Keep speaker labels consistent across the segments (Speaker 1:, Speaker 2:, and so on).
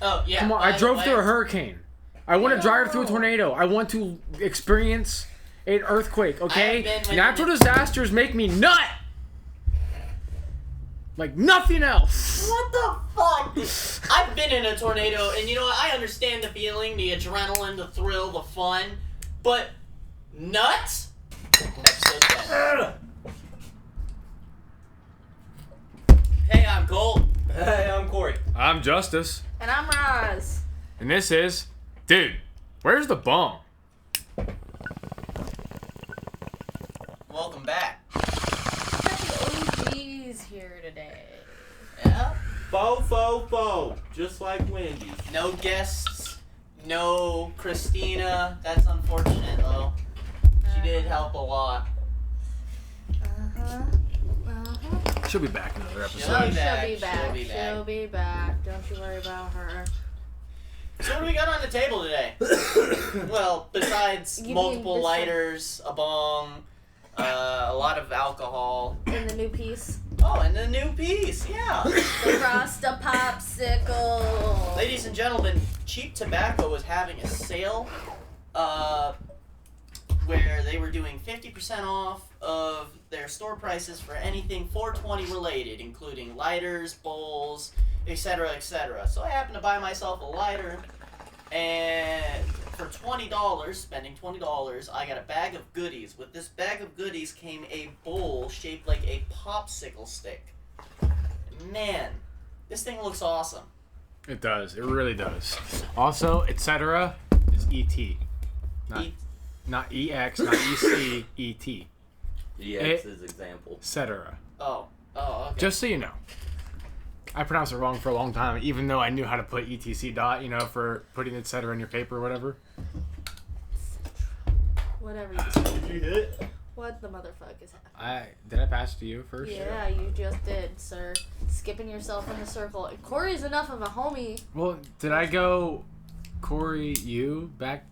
Speaker 1: Oh, yeah.
Speaker 2: Come on, I drove through a hurricane. I want to drive through a tornado. I want to experience an earthquake, okay? Natural disasters make me nut! Like nothing else.
Speaker 1: What the fuck? I've been in a tornado, and you know what? I understand the feeling, the adrenaline, the thrill, the fun, but nuts? Episode 10. Hey, I'm Cole.
Speaker 3: Hey, I'm Corey.
Speaker 2: I'm Justice.
Speaker 4: And I'm Roz.
Speaker 2: And this is... Dude, where's the Bong?
Speaker 1: Welcome back.
Speaker 4: Got the OGs here today.
Speaker 1: Yeah.
Speaker 3: Fo. Just like Wendy's.
Speaker 1: No guests. No Christina. That's unfortunate, though. She did help a lot.
Speaker 2: She'll be back in another episode.
Speaker 1: She'll be back.
Speaker 4: She'll be back. Don't you worry about her.
Speaker 1: So what do we got on the table today? Well, besides multiple lighters, a bong, a lot of alcohol.
Speaker 4: And the new piece.
Speaker 1: Oh, and the new piece, yeah.
Speaker 4: The Rasta Popsicle.
Speaker 1: Ladies and gentlemen, Cheap Tobacco was having a sale where they were doing 50% off of their store prices for anything 420 related, including lighters, bowls, etc., etc. So I happened to buy myself a lighter, and for $20, spending $20, I got a bag of goodies. With this bag of goodies came a bowl shaped like a popsicle stick. Man, this thing looks awesome.
Speaker 2: It does. It really does. Also, etc. is E.T. Not EX, not EC, ET.
Speaker 3: EX is example.
Speaker 2: Etc.
Speaker 1: Oh, okay.
Speaker 2: Just so you know. I pronounced it wrong for a long time, even though I knew how to put ETC dot, for putting etc. in your paper or whatever.
Speaker 4: Whatever you say.
Speaker 3: Did you hit it?
Speaker 4: What the motherfuck is happening?
Speaker 2: Did I pass it to you first?
Speaker 4: Yeah, you just did, sir. Skipping yourself in the circle. And Corey's enough of a homie.
Speaker 2: Well, did I go Corey, you, back?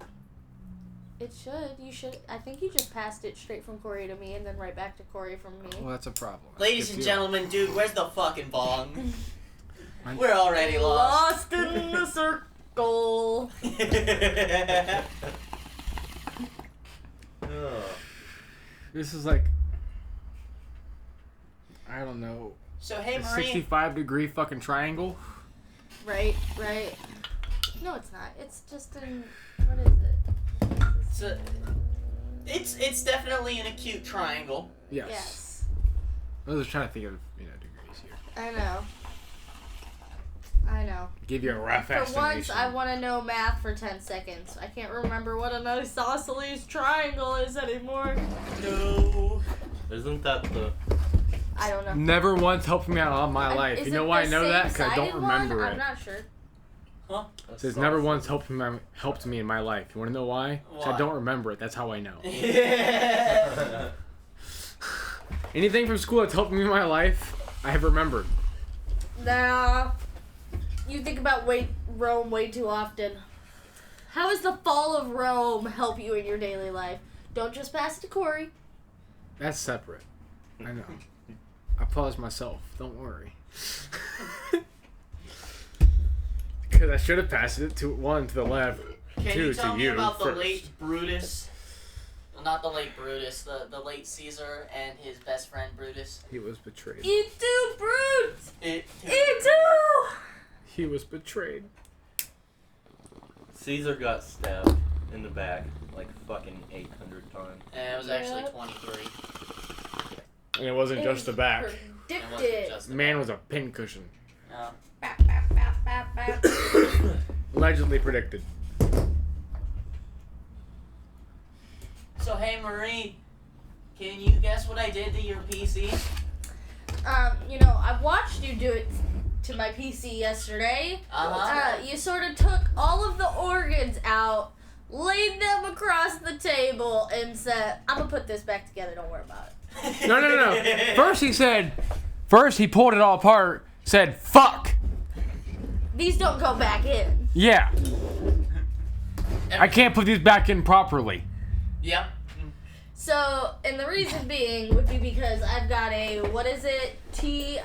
Speaker 4: It should. You should. I think you just passed it straight from Corey to me and then right back to Corey from me.
Speaker 2: Well, that's a problem.
Speaker 1: Ladies and gentlemen, dude, where's the fucking bong? We're already lost.
Speaker 4: Lost in the circle.
Speaker 2: This is like, I don't know,
Speaker 1: So, hey,
Speaker 2: a
Speaker 1: Marie.
Speaker 2: 65-degree fucking triangle.
Speaker 4: Right. No, it's not. It's just in. What is it?
Speaker 1: It's definitely an acute triangle.
Speaker 2: Yes. I was just trying to think of, degrees here.
Speaker 4: I know.
Speaker 2: Give you a rough
Speaker 4: For
Speaker 2: estimation.
Speaker 4: once, I want to know math for 10 seconds. I can't remember what an isosceles triangle is anymore.
Speaker 1: No.
Speaker 3: Isn't that the...
Speaker 4: I don't know.
Speaker 2: Never once helped me out all my life. You know why I know that? Because I don't remember it.
Speaker 4: I'm not sure.
Speaker 1: Huh?
Speaker 2: It says never once helped me in my life. You want to know why? Because I don't remember it. That's how I know. Anything from school that's helped me in my life, I have remembered.
Speaker 4: Nah. You think about Rome way too often. How does the fall of Rome help you in your daily life? Don't just pass it to Corey.
Speaker 2: That's separate. I know. I paused myself. Don't worry. Because I should have passed it to one to the left,
Speaker 1: Can
Speaker 2: two
Speaker 1: you tell
Speaker 2: to
Speaker 1: me
Speaker 2: you
Speaker 1: about the
Speaker 2: first.
Speaker 1: late Brutus? Well, not the late Brutus, the late Caesar and his best friend Brutus.
Speaker 2: He was betrayed.
Speaker 4: Eat too, brute!
Speaker 1: It
Speaker 4: Eat too!
Speaker 2: He was betrayed.
Speaker 3: Caesar got stabbed in the back like fucking 800 times.
Speaker 1: And it was actually 23.
Speaker 2: And it wasn't just the back.
Speaker 1: It wasn't
Speaker 4: Predicted.
Speaker 1: just the
Speaker 2: Man
Speaker 1: back.
Speaker 2: was a pincushion.
Speaker 1: No.
Speaker 4: Bap, bap, bap, bap, bap.
Speaker 2: Allegedly predicted.
Speaker 1: So, hey, Marie, can you guess what I did to your PC?
Speaker 4: I watched you do it to my PC yesterday. You sort of took all of the organs out, laid them across the table, and said, I'm gonna put this back together, don't worry about it.
Speaker 2: No. First he pulled it all apart, said, fuck.
Speaker 4: These don't go back in.
Speaker 2: Yeah. I can't put these back in properly.
Speaker 1: Yep.
Speaker 4: So, and the reason being would be because I've got a, what is it, TI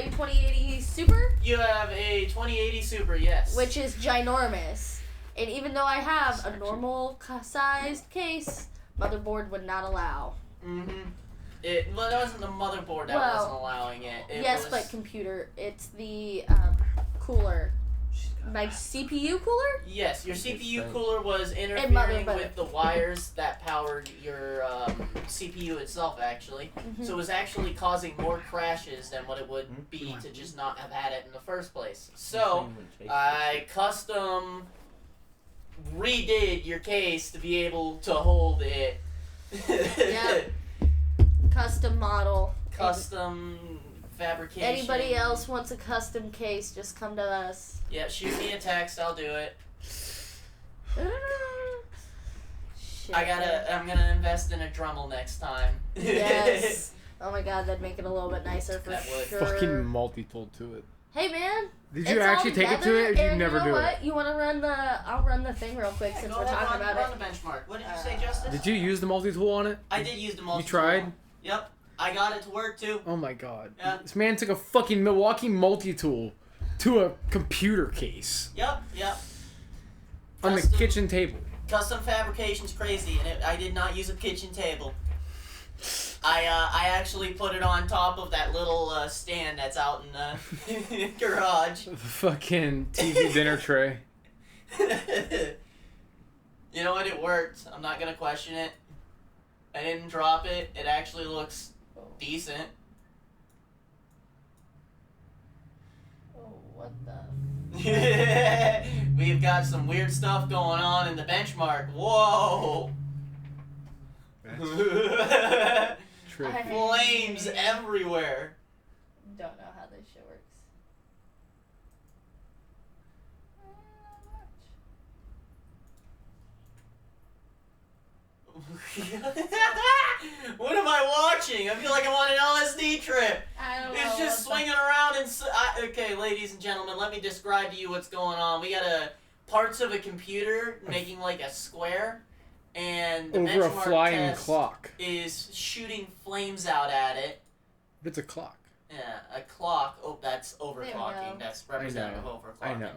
Speaker 4: 2080 Super?
Speaker 1: You have a 2080 Super, yes.
Speaker 4: Which is ginormous. And even though I have a normal sized case, motherboard would not allow.
Speaker 1: Well, that wasn't the motherboard that wasn't allowing it.
Speaker 4: Yes, but computer. It's the cooler. My CPU cooler?
Speaker 1: Yes, your CPU cooler was interfering with the wires that powered your CPU itself, actually. So it was actually causing more crashes than what it would be to just not have had it in the first place. So I custom redid your case to be able to hold it.
Speaker 4: Yep. Custom model.
Speaker 1: Custom fabrication.
Speaker 4: Anybody else wants a custom case, just come to us.
Speaker 1: Yeah, shoot me a text, I'll do it.
Speaker 4: Shit.
Speaker 1: I'm gonna invest in a Dremel next time.
Speaker 4: Yes. Oh my god, that'd make it a little bit nicer for sure.
Speaker 2: Fucking multi-tool to it.
Speaker 4: Hey man.
Speaker 2: Did you actually take it to it, or did you never do it?
Speaker 4: You wanna run I'll run the thing real quick since we're talking about
Speaker 1: run the benchmark. What did you say, Justice?
Speaker 2: Did you use the multi-tool on it?
Speaker 1: I did use the multi-tool.
Speaker 2: You tried?
Speaker 1: Yep. I got it to work too.
Speaker 2: Oh my god.
Speaker 1: Yeah.
Speaker 2: This man took a fucking Milwaukee multi-tool to a computer case.
Speaker 1: Yep.
Speaker 2: On the kitchen table.
Speaker 1: Custom fabrication's crazy, and I did not use a kitchen table. I actually put it on top of that little stand that's out in the garage.
Speaker 2: The fucking TV dinner tray.
Speaker 1: You know what? It worked. I'm not gonna question it. I didn't drop it. It actually looks decent.
Speaker 4: Oh, what the?
Speaker 1: We've got some weird stuff going on in the benchmark. Whoa! Flames everywhere.
Speaker 4: Don't know how this shit works.
Speaker 1: What am I watching? I feel like I'm on an LSD trip.
Speaker 4: I don't know.
Speaker 1: It's just swinging around and... okay, ladies and gentlemen, let me describe to you what's going on. We got parts of a computer making like a square, and the
Speaker 2: over a
Speaker 1: benchmark
Speaker 2: flying
Speaker 1: test
Speaker 2: clock
Speaker 1: is shooting flames out at it.
Speaker 2: It's a clock.
Speaker 1: Yeah, a clock. Oh, that's overclocking. That's
Speaker 2: I
Speaker 1: representative
Speaker 2: know.
Speaker 1: overclocking.
Speaker 2: I know.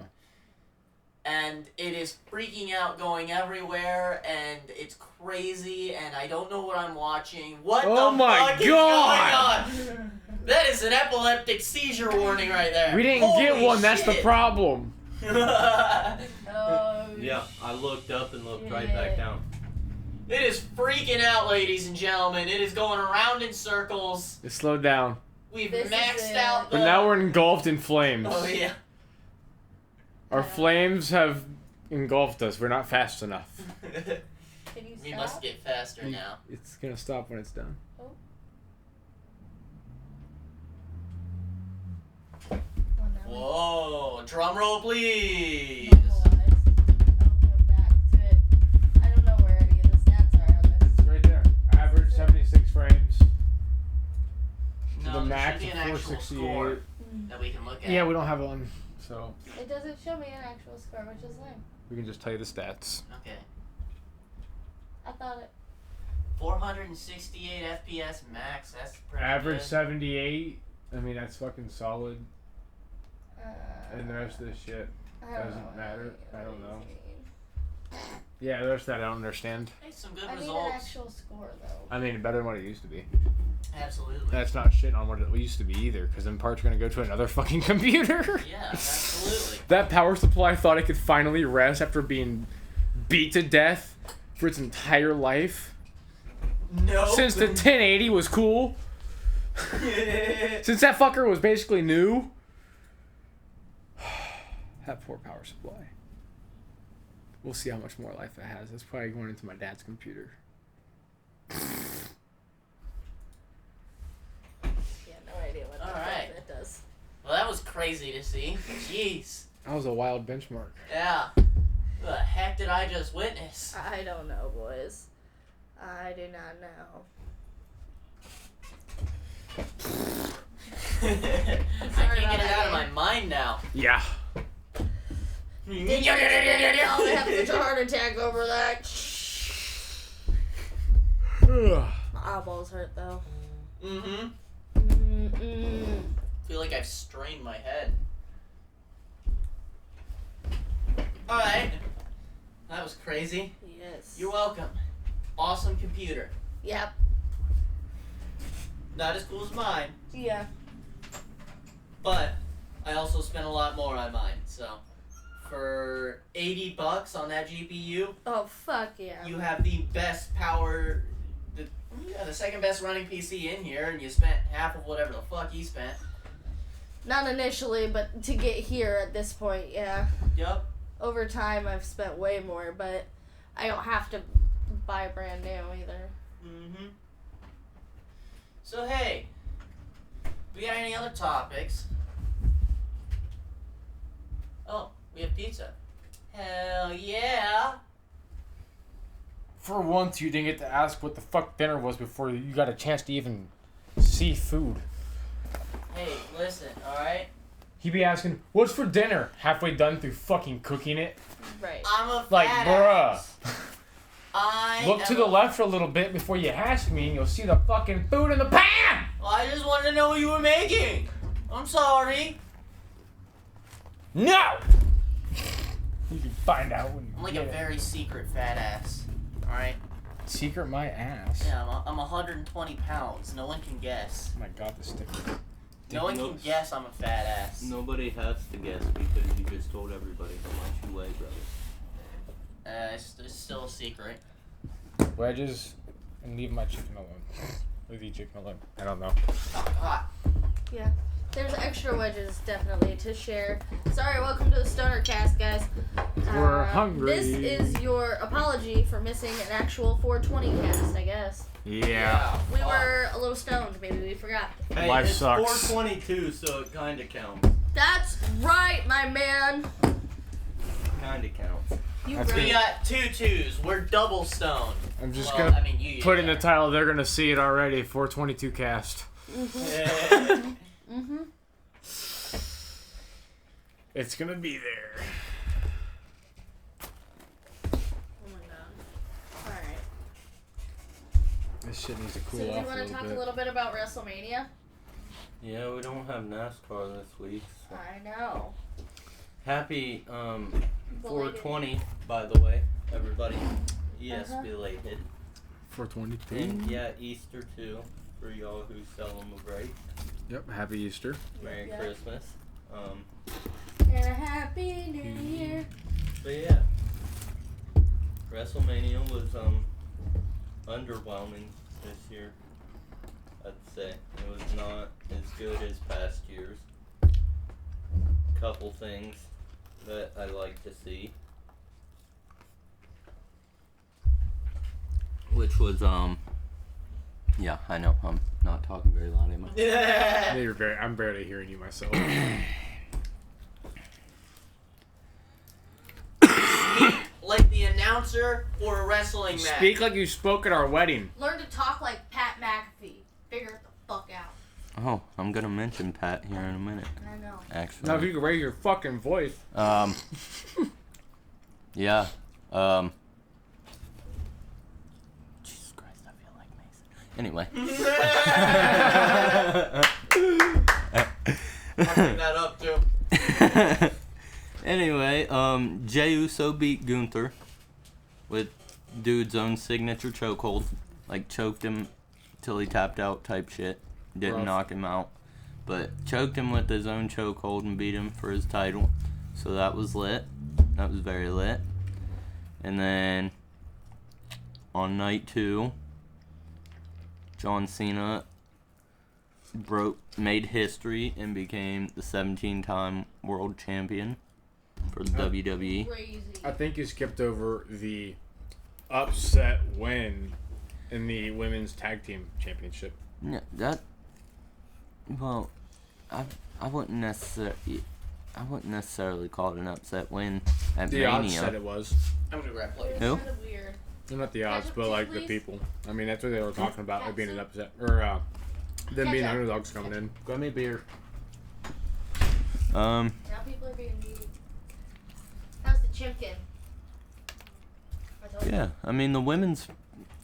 Speaker 1: And it is freaking out, going everywhere, and it's crazy, and I don't know what I'm watching. What
Speaker 2: Oh
Speaker 1: the
Speaker 2: my
Speaker 1: fuck is
Speaker 2: God!
Speaker 1: going on? That is an epileptic seizure warning right there.
Speaker 2: We didn't get
Speaker 1: Holy
Speaker 2: one. That's the
Speaker 1: shit.
Speaker 2: problem.
Speaker 3: Yeah, I looked up and looked right back down.
Speaker 1: It is freaking out, ladies and gentlemen. It is going around in circles.
Speaker 2: It slowed down.
Speaker 1: We've
Speaker 4: This is
Speaker 1: maxed
Speaker 4: it.
Speaker 1: out the...
Speaker 2: But now we're engulfed in flames.
Speaker 1: Oh, yeah.
Speaker 2: Our flames have engulfed us. We're not fast enough.
Speaker 4: Can you stop?
Speaker 1: We must get faster now.
Speaker 2: It's gonna stop when it's done.
Speaker 4: Oh. Oh, no.
Speaker 1: Whoa, drum roll, please.
Speaker 4: Normalize. I'll go back to it. I don't know where any of the stats are on this.
Speaker 2: It's right there. Average 76 frames.
Speaker 1: No,
Speaker 2: The
Speaker 1: there
Speaker 2: max
Speaker 1: should be
Speaker 2: of
Speaker 1: an actual
Speaker 2: 468.
Speaker 1: score that we can look at.
Speaker 2: Yeah, we don't have one, so
Speaker 4: It doesn't show me an actual score, which is lame.
Speaker 2: we can just tell you the stats.
Speaker 1: Okay.
Speaker 4: I thought it.
Speaker 1: 468 FPS max. That's pretty
Speaker 2: Average
Speaker 1: good.
Speaker 2: 78. I mean, that's fucking solid. And the rest of this shit
Speaker 4: I don't
Speaker 2: doesn't
Speaker 4: know what
Speaker 2: matter.
Speaker 4: I
Speaker 2: I don't know.
Speaker 4: mean.
Speaker 2: Yeah, the rest of that I don't understand.
Speaker 1: Hey, some good
Speaker 4: I need an
Speaker 1: results.
Speaker 4: actual score though.
Speaker 2: I mean, better than what it used to be.
Speaker 1: Absolutely.
Speaker 2: That's not shit on what it used to be either, because then parts are gonna go to another fucking computer.
Speaker 1: Yeah, absolutely.
Speaker 2: That power supply thought it could finally rest after being beat to death for its entire life.
Speaker 1: No.
Speaker 2: Since the 1080 was cool. Since that fucker was basically new. That poor power supply. We'll see how much more life it has. That's probably going into my dad's computer.
Speaker 4: Yeah, no idea what
Speaker 1: Alright.
Speaker 4: that does.
Speaker 1: Well, that was crazy to see. Jeez.
Speaker 2: That was a wild benchmark.
Speaker 1: Yeah. What the heck did I just witness?
Speaker 4: I don't know, boys. I do not know.
Speaker 1: I can't get it out of my mind now.
Speaker 2: Yeah.
Speaker 4: I'm gonna have such a heart attack over that.
Speaker 2: Ugh.
Speaker 4: My eyeballs hurt though.
Speaker 1: Mm-hmm.
Speaker 4: Mm-mm.
Speaker 1: Feel like I've strained my head. Alright. That was crazy.
Speaker 4: Yes.
Speaker 1: You're welcome. Awesome computer.
Speaker 4: Yep.
Speaker 1: Not as cool as mine,
Speaker 4: Yeah.
Speaker 1: but I also spent a lot more on mine, so for $80 on that GPU,
Speaker 4: Oh fuck yeah.
Speaker 1: you have the best power, the second best running PC in here, and you spent half of whatever the fuck he spent.
Speaker 4: Not initially, but to get here at this point, yeah.
Speaker 1: Yup.
Speaker 4: Over time, I've spent way more, but I don't have to buy brand new either.
Speaker 1: Mm-hmm. So hey, we got any other topics? Oh, we have pizza. Hell yeah!
Speaker 2: For once, you didn't get to ask what the fuck dinner was before you got a chance to even see food.
Speaker 1: Hey, listen, alright?
Speaker 2: He'd be asking, what's for dinner? Halfway done through fucking cooking it.
Speaker 4: Right.
Speaker 1: I'm a
Speaker 2: Like,
Speaker 1: fat
Speaker 2: bruh.
Speaker 1: ass. I
Speaker 2: Look to the left a little bit before you ask me, and you'll see the fucking food in the pan!
Speaker 1: Well, I just wanted to know what you were making. I'm sorry.
Speaker 2: No! You can find out when you
Speaker 1: I'm like
Speaker 2: get
Speaker 1: a
Speaker 2: it.
Speaker 1: very secret fat ass. Alright?
Speaker 2: Secret my ass.
Speaker 1: Yeah, I'm 120 pounds. No one can guess.
Speaker 2: Oh my god, the stick.
Speaker 1: No one can guess I'm a fat ass.
Speaker 3: Nobody has to guess because you just told everybody how much you weigh, brother.
Speaker 1: It's still a secret.
Speaker 2: Wedges, and leave my chicken alone. Leave the chicken alone. I don't know.
Speaker 1: Hot.
Speaker 4: Yeah. There's extra wedges, definitely, to share. Sorry, welcome to the Stoner Cast, guys.
Speaker 2: We're hungry.
Speaker 4: This is your apology for missing an actual 420 cast, I guess.
Speaker 2: Yeah.
Speaker 4: We were a little stoned, maybe we forgot.
Speaker 3: Hey,
Speaker 2: Life
Speaker 3: it's
Speaker 2: sucks.
Speaker 3: 422, so it kind of counts.
Speaker 4: That's right, my man.
Speaker 3: Kind of counts.
Speaker 4: You
Speaker 2: That's
Speaker 1: We
Speaker 4: right.
Speaker 1: got 2 2s. We're double stoned.
Speaker 2: I'm just
Speaker 1: Well,
Speaker 2: gonna
Speaker 1: I mean, you
Speaker 2: put in the
Speaker 1: are.
Speaker 2: title. They're gonna see it already. 422 cast.
Speaker 4: Mm-hmm.
Speaker 2: It's gonna be there.
Speaker 4: Oh my god. Alright.
Speaker 2: This shit needs to
Speaker 4: So
Speaker 2: cool
Speaker 4: do you
Speaker 2: off
Speaker 4: want to
Speaker 2: a
Speaker 4: talk
Speaker 2: little
Speaker 4: a little bit about WrestleMania?
Speaker 3: Yeah, we don't have NASCAR this week. So.
Speaker 4: I know.
Speaker 3: Happy
Speaker 4: Belated.
Speaker 3: 420, by the way, everybody. Yes, belated.
Speaker 2: 422.
Speaker 3: And yeah, Easter too, for y'all who celebrate.
Speaker 2: Yep. Happy Easter.
Speaker 3: Merry
Speaker 4: Yeah.
Speaker 3: Christmas.
Speaker 4: And a happy new year.
Speaker 3: But yeah, WrestleMania was underwhelming this year. I'd say it was not as good as past years. Couple things that I like to see, which was yeah, I know I'm not talking very loud, am I?
Speaker 1: Yeah.
Speaker 2: I'm barely hearing you myself.
Speaker 1: Like the announcer for a wrestling match.
Speaker 2: Speak like you spoke at our wedding.
Speaker 4: Learn to talk like Pat McAfee. Figure it the fuck out.
Speaker 3: Oh, I'm gonna mention Pat here in a minute.
Speaker 4: I know.
Speaker 3: Actually,
Speaker 2: Now if you could raise your fucking voice.
Speaker 3: yeah, Jesus Christ, I feel like Mason. Anyway.
Speaker 1: I'll bring that up too.
Speaker 3: Anyway, Jey Uso beat Gunther with dude's own signature chokehold. Like, choked him till he tapped out type shit. Didn't
Speaker 2: Rough.
Speaker 3: knock him out. But choked him with his own chokehold and beat him for his title. So that was lit. That was very lit. And then, on night 2, John Cena made history and became the 17-time world champion for the WWE.
Speaker 4: Crazy.
Speaker 2: I think you skipped over the upset win in the women's tag team championship.
Speaker 3: Yeah, well, I wouldn't necessarily call it an upset win at
Speaker 2: The odds
Speaker 3: Mania.
Speaker 2: said it was.
Speaker 1: I'm gonna grab plates.
Speaker 3: Who?
Speaker 4: Kind of weird.
Speaker 2: Well, not the odds,
Speaker 4: Ketchup,
Speaker 2: but like
Speaker 4: please?
Speaker 2: the people. I mean, that's what they were talking about. It being an
Speaker 4: Ketchup?
Speaker 2: upset, or them being
Speaker 4: Ketchup.
Speaker 2: underdogs coming in. Grab me a beer.
Speaker 4: Now people are being needy. How's the chicken?
Speaker 3: Yeah, I mean the women's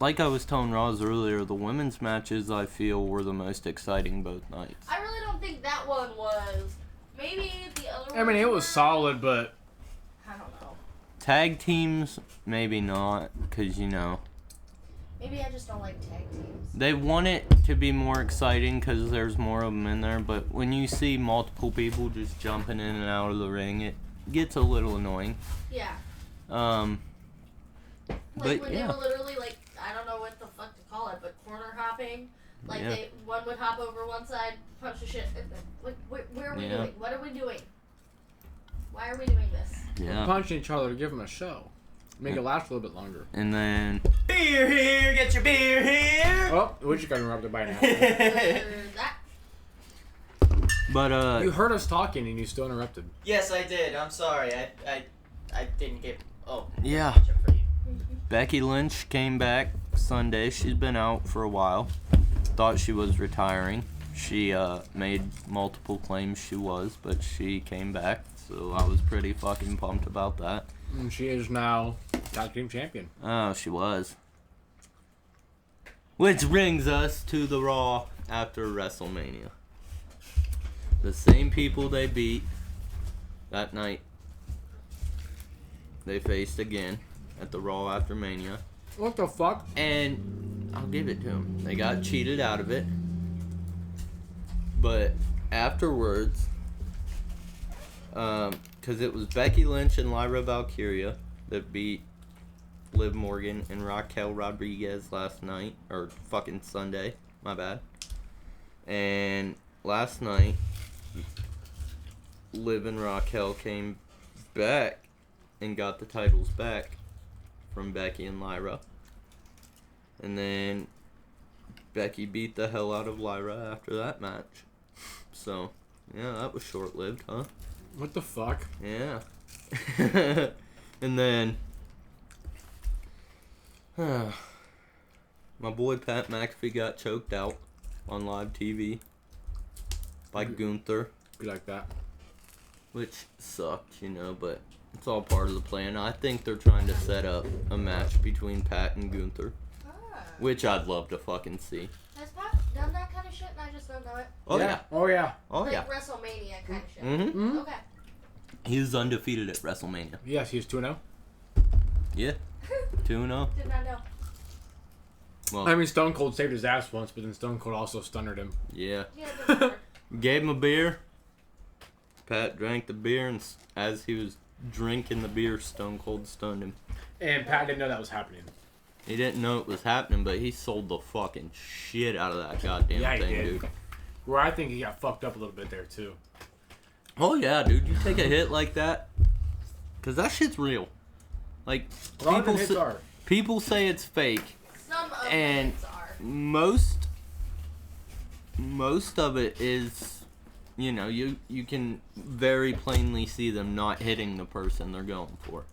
Speaker 3: like I was telling Roz earlier, the women's matches I feel were the most exciting both nights.
Speaker 4: I really don't think that one was. Maybe the other one.
Speaker 2: I mean, it was solid, but
Speaker 4: I don't know.
Speaker 3: Tag teams, maybe not, because, you know,
Speaker 4: Maybe I just don't like tag teams.
Speaker 3: they want it to be more exciting because there's more of them in there, but when you see multiple people just jumping in and out of the ring, it gets a little annoying.
Speaker 4: Yeah.
Speaker 3: But
Speaker 4: Like when
Speaker 3: yeah.
Speaker 4: they were literally like, I don't know what the fuck to call it, but corner hopping. Like
Speaker 3: Yeah.
Speaker 4: one would hop over one side, punch the shit. Like, where are we
Speaker 3: Yeah.
Speaker 4: doing? What are we doing? Why are we doing this?
Speaker 3: Yeah.
Speaker 2: punching each other to give them a show. Make it last a little bit longer.
Speaker 3: And then,
Speaker 1: Beer here, get your beer here.
Speaker 2: Oh, we just got interrupted by an
Speaker 4: That.
Speaker 3: but
Speaker 2: You heard us talking and you still interrupted.
Speaker 1: Yes, I did. I'm sorry. I didn't get. Oh.
Speaker 3: Yeah.
Speaker 1: Ketchup for you.
Speaker 3: Becky Lynch came back Sunday. She's been out for a while. Thought she was retiring. She made multiple claims she was, but she came back. So I was pretty fucking pumped about that.
Speaker 2: And she is now tag team champion.
Speaker 3: Oh, she was. Which brings us to the Raw after WrestleMania. The same people they beat that night, they faced again at the Raw after Mania.
Speaker 2: What the fuck?
Speaker 3: And I'll give it to them. They got cheated out of it. But afterwards, because it was Becky Lynch and Lyra Valkyria that beat Liv Morgan and Raquel Rodriguez last night, or fucking Sunday, my bad. And last night, Liv and Raquel came back and got the titles back from Becky and Lyra. And then Becky beat the hell out of Lyra after that match. So, yeah, that was short-lived, huh?
Speaker 2: What the fuck?
Speaker 3: Yeah. And then my boy Pat McAfee got choked out on live TV by Gunther,
Speaker 2: Be like that.
Speaker 3: which sucked, you know, but it's all part of the plan. I think they're trying to set up a match between Pat and Gunther, which I'd love to fucking see.
Speaker 4: Has Pat done that kind of shit and I just don't know it?
Speaker 3: Oh yeah.
Speaker 2: Oh yeah.
Speaker 3: Oh
Speaker 4: Like
Speaker 3: yeah.
Speaker 4: WrestleMania kind of shit.
Speaker 3: Mm-hmm.
Speaker 4: Okay.
Speaker 3: He was undefeated at WrestleMania.
Speaker 2: Yes, he's 2-0.
Speaker 3: Yeah. 2-0.
Speaker 4: Did not know.
Speaker 3: Well,
Speaker 2: I mean, Stone Cold saved his ass once, but then Stone Cold also stunned him.
Speaker 3: yeah.
Speaker 4: Yeah, it doesn't matter.
Speaker 3: Gave him a beer. Pat drank the beer, and as he was drinking the beer, Stone Cold stunned him.
Speaker 2: And Pat didn't know that was happening.
Speaker 3: He didn't know it was happening, but he sold the fucking shit out of that goddamn
Speaker 2: Yeah, he
Speaker 3: thing,
Speaker 2: did.
Speaker 3: dude.
Speaker 2: Where I think he got fucked up a little bit there, too.
Speaker 3: Oh, yeah, dude. You take a hit like that, because that shit's real. Like,
Speaker 2: A lot of hits are.
Speaker 3: people say it's fake.
Speaker 4: Some of
Speaker 3: And
Speaker 4: the are.
Speaker 3: most of it is, you know, you can very plainly see them not hitting the person they're going for,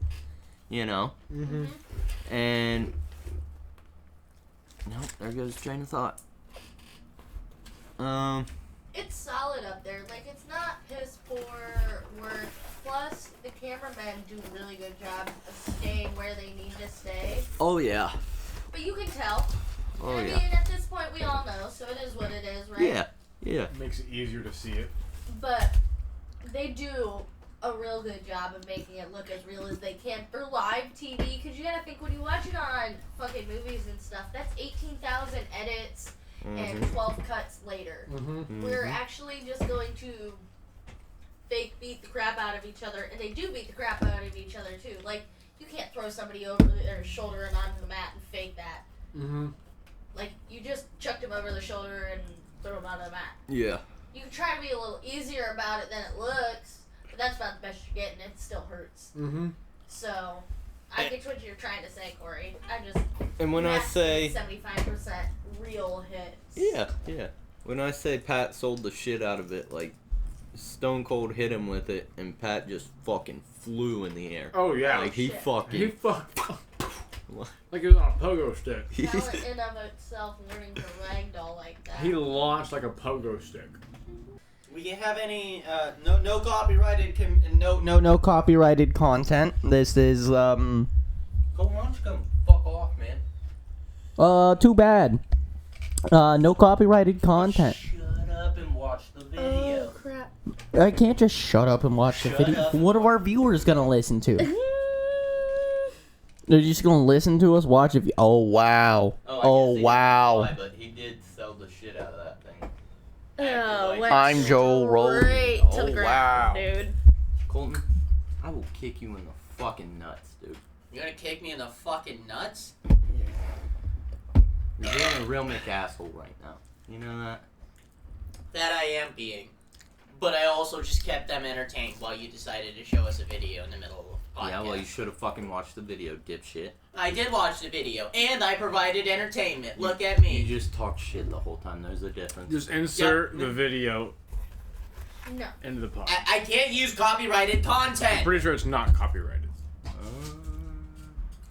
Speaker 3: you know.
Speaker 2: Mm-hmm.
Speaker 3: And nope, there goes the train of thought.
Speaker 4: It's solid up there. Like, it's not piss poor work. Plus, the cameramen do a really good job of staying where they need to stay.
Speaker 3: Oh yeah.
Speaker 4: But you can tell.
Speaker 3: Oh
Speaker 4: I
Speaker 3: yeah.
Speaker 4: mean, at this point, we all know, so it is what it is, right?
Speaker 3: Yeah. Yeah.
Speaker 2: Makes it easier to see it.
Speaker 4: But they do a real good job of making it look as real as they can for live TV. Because you gotta think, when you watch it on fucking movies and stuff, that's 18,000 edits and 12 cuts later.
Speaker 2: Mm-hmm.
Speaker 4: We're actually just going to fake beat the crap out of each other, and they do beat the crap out of each other too. Like, you can't throw somebody over their shoulder and onto the mat and fake that.
Speaker 2: Mm-hmm.
Speaker 4: Like, you just chucked him over the shoulder and threw him onto the mat.
Speaker 3: Yeah.
Speaker 4: You can try to be a little easier about it than it looks, but that's about the best you're getting. It still hurts.
Speaker 2: Mm-hmm.
Speaker 4: So, I get what you're trying to say, Corey. I just...
Speaker 3: And when I say
Speaker 4: 75% real hits.
Speaker 3: yeah, yeah. When I say Pat sold the shit out of it, like Stone Cold hit him with it, and Pat just fucking flew in the air.
Speaker 2: Oh, yeah.
Speaker 3: Like he
Speaker 4: shit.
Speaker 3: fucking.
Speaker 2: He fucked like he was on a pogo stick.
Speaker 4: Talent in of itself, learning to ragdoll like that.
Speaker 2: He launched like a pogo stick.
Speaker 1: We have any no copyrighted no copyrighted content. This is
Speaker 3: Cole, why don't you come fuck off, man? Too bad. No copyrighted content.
Speaker 1: Shut up and watch the video.
Speaker 4: Oh crap.
Speaker 3: I can't just shut up and watch the video. What are our viewers gonna listen to? They're just gonna listen to us watch it. Oh wow. Oh wow.
Speaker 1: Lie, but he did sell the shit out of that thing.
Speaker 4: Oh,
Speaker 3: I'm Joe Rogan.
Speaker 4: Straight to the ground, dude.
Speaker 3: Colton, I will kick you in the fucking nuts, dude.
Speaker 1: You're gonna kick me in the fucking nuts?
Speaker 3: You're being a real McAsshole right now. You know that?
Speaker 1: That I am being. But I also just kept them entertained while you decided to show us a video in the middle of the podcast.
Speaker 3: Yeah, well, you should have fucking watched the video, dipshit.
Speaker 1: I did watch the video, and I provided entertainment. Look at me.
Speaker 3: You just talked shit the whole time. There's a difference.
Speaker 2: Just insert the video
Speaker 4: No.
Speaker 2: into the pod.
Speaker 1: I can't use copyrighted content.
Speaker 2: I'm pretty sure it's not copyrighted.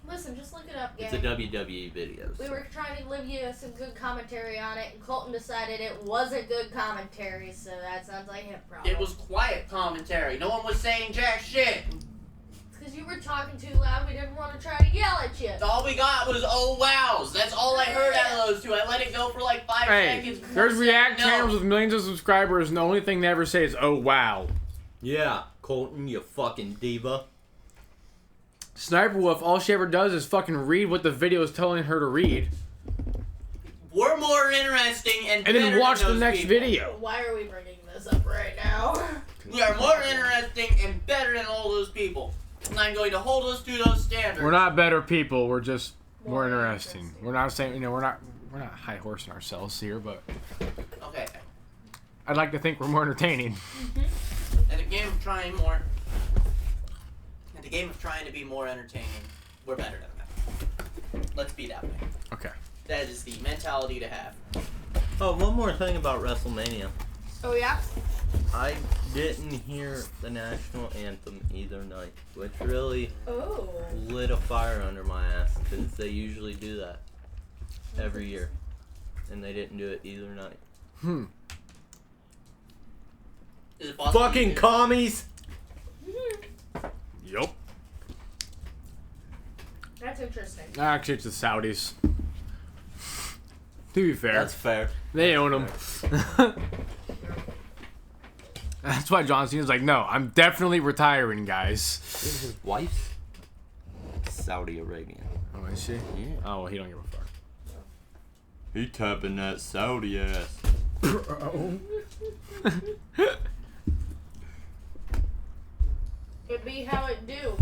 Speaker 4: Listen, just look it up, gang.
Speaker 3: It's a WWE video.
Speaker 4: We were trying to give you some good commentary on it, and Colton decided it wasn't good commentary, so that sounds like him, problem.
Speaker 1: It was quiet commentary. No one was saying jack shit.
Speaker 4: It's because you were talking too loud. We didn't want to try to yell at you.
Speaker 1: All we got was oh wows. That's all I heard out of those two. I let it go for like 5
Speaker 2: Hey,
Speaker 1: seconds. before
Speaker 2: there's
Speaker 1: saying
Speaker 2: React
Speaker 1: no.
Speaker 2: channels with millions of subscribers, and the only thing they ever say is, oh, wow.
Speaker 3: Yeah, Colton, you fucking diva.
Speaker 2: Sniper Wolf, all she ever does is fucking read what the video is telling her to read.
Speaker 1: We're more interesting and
Speaker 2: And then
Speaker 1: better
Speaker 2: watch
Speaker 1: than
Speaker 2: the
Speaker 1: those
Speaker 2: next
Speaker 1: people.
Speaker 2: video.
Speaker 4: Why are we bringing this up right now?
Speaker 1: We are more interesting and better than all those people. And I'm going to hold us to those standards.
Speaker 2: We're not better people, we're just more
Speaker 4: More
Speaker 2: interesting.
Speaker 4: interesting.
Speaker 2: We're not saying, we're not high horsing ourselves here, but
Speaker 1: Okay.
Speaker 2: I'd like to think we're more entertaining.
Speaker 1: In the game of trying more. In the game of trying to be more entertaining, we're better than that. Let's be that way.
Speaker 2: Okay.
Speaker 1: That is the mentality to have.
Speaker 3: Oh, one more thing about WrestleMania.
Speaker 4: Oh, yeah?
Speaker 3: I didn't hear the national anthem either night, which really
Speaker 4: Oh.
Speaker 3: lit a fire under my ass, because they usually do that every year. And they didn't do it either night.
Speaker 1: Is it possible?
Speaker 3: Fucking commies!
Speaker 2: Yup.
Speaker 4: That's interesting.
Speaker 2: Actually, it's the Saudis. To be fair,
Speaker 3: That's fair.
Speaker 2: they own them. That's why John Cena's like, no, I'm definitely retiring, guys.
Speaker 3: Is his wife's Saudi Arabian.
Speaker 2: Oh, is she?
Speaker 3: Yeah.
Speaker 2: Oh, well, he don't give a fuck.
Speaker 3: He tapping that Saudi ass.
Speaker 2: Bro.
Speaker 4: It be how it do.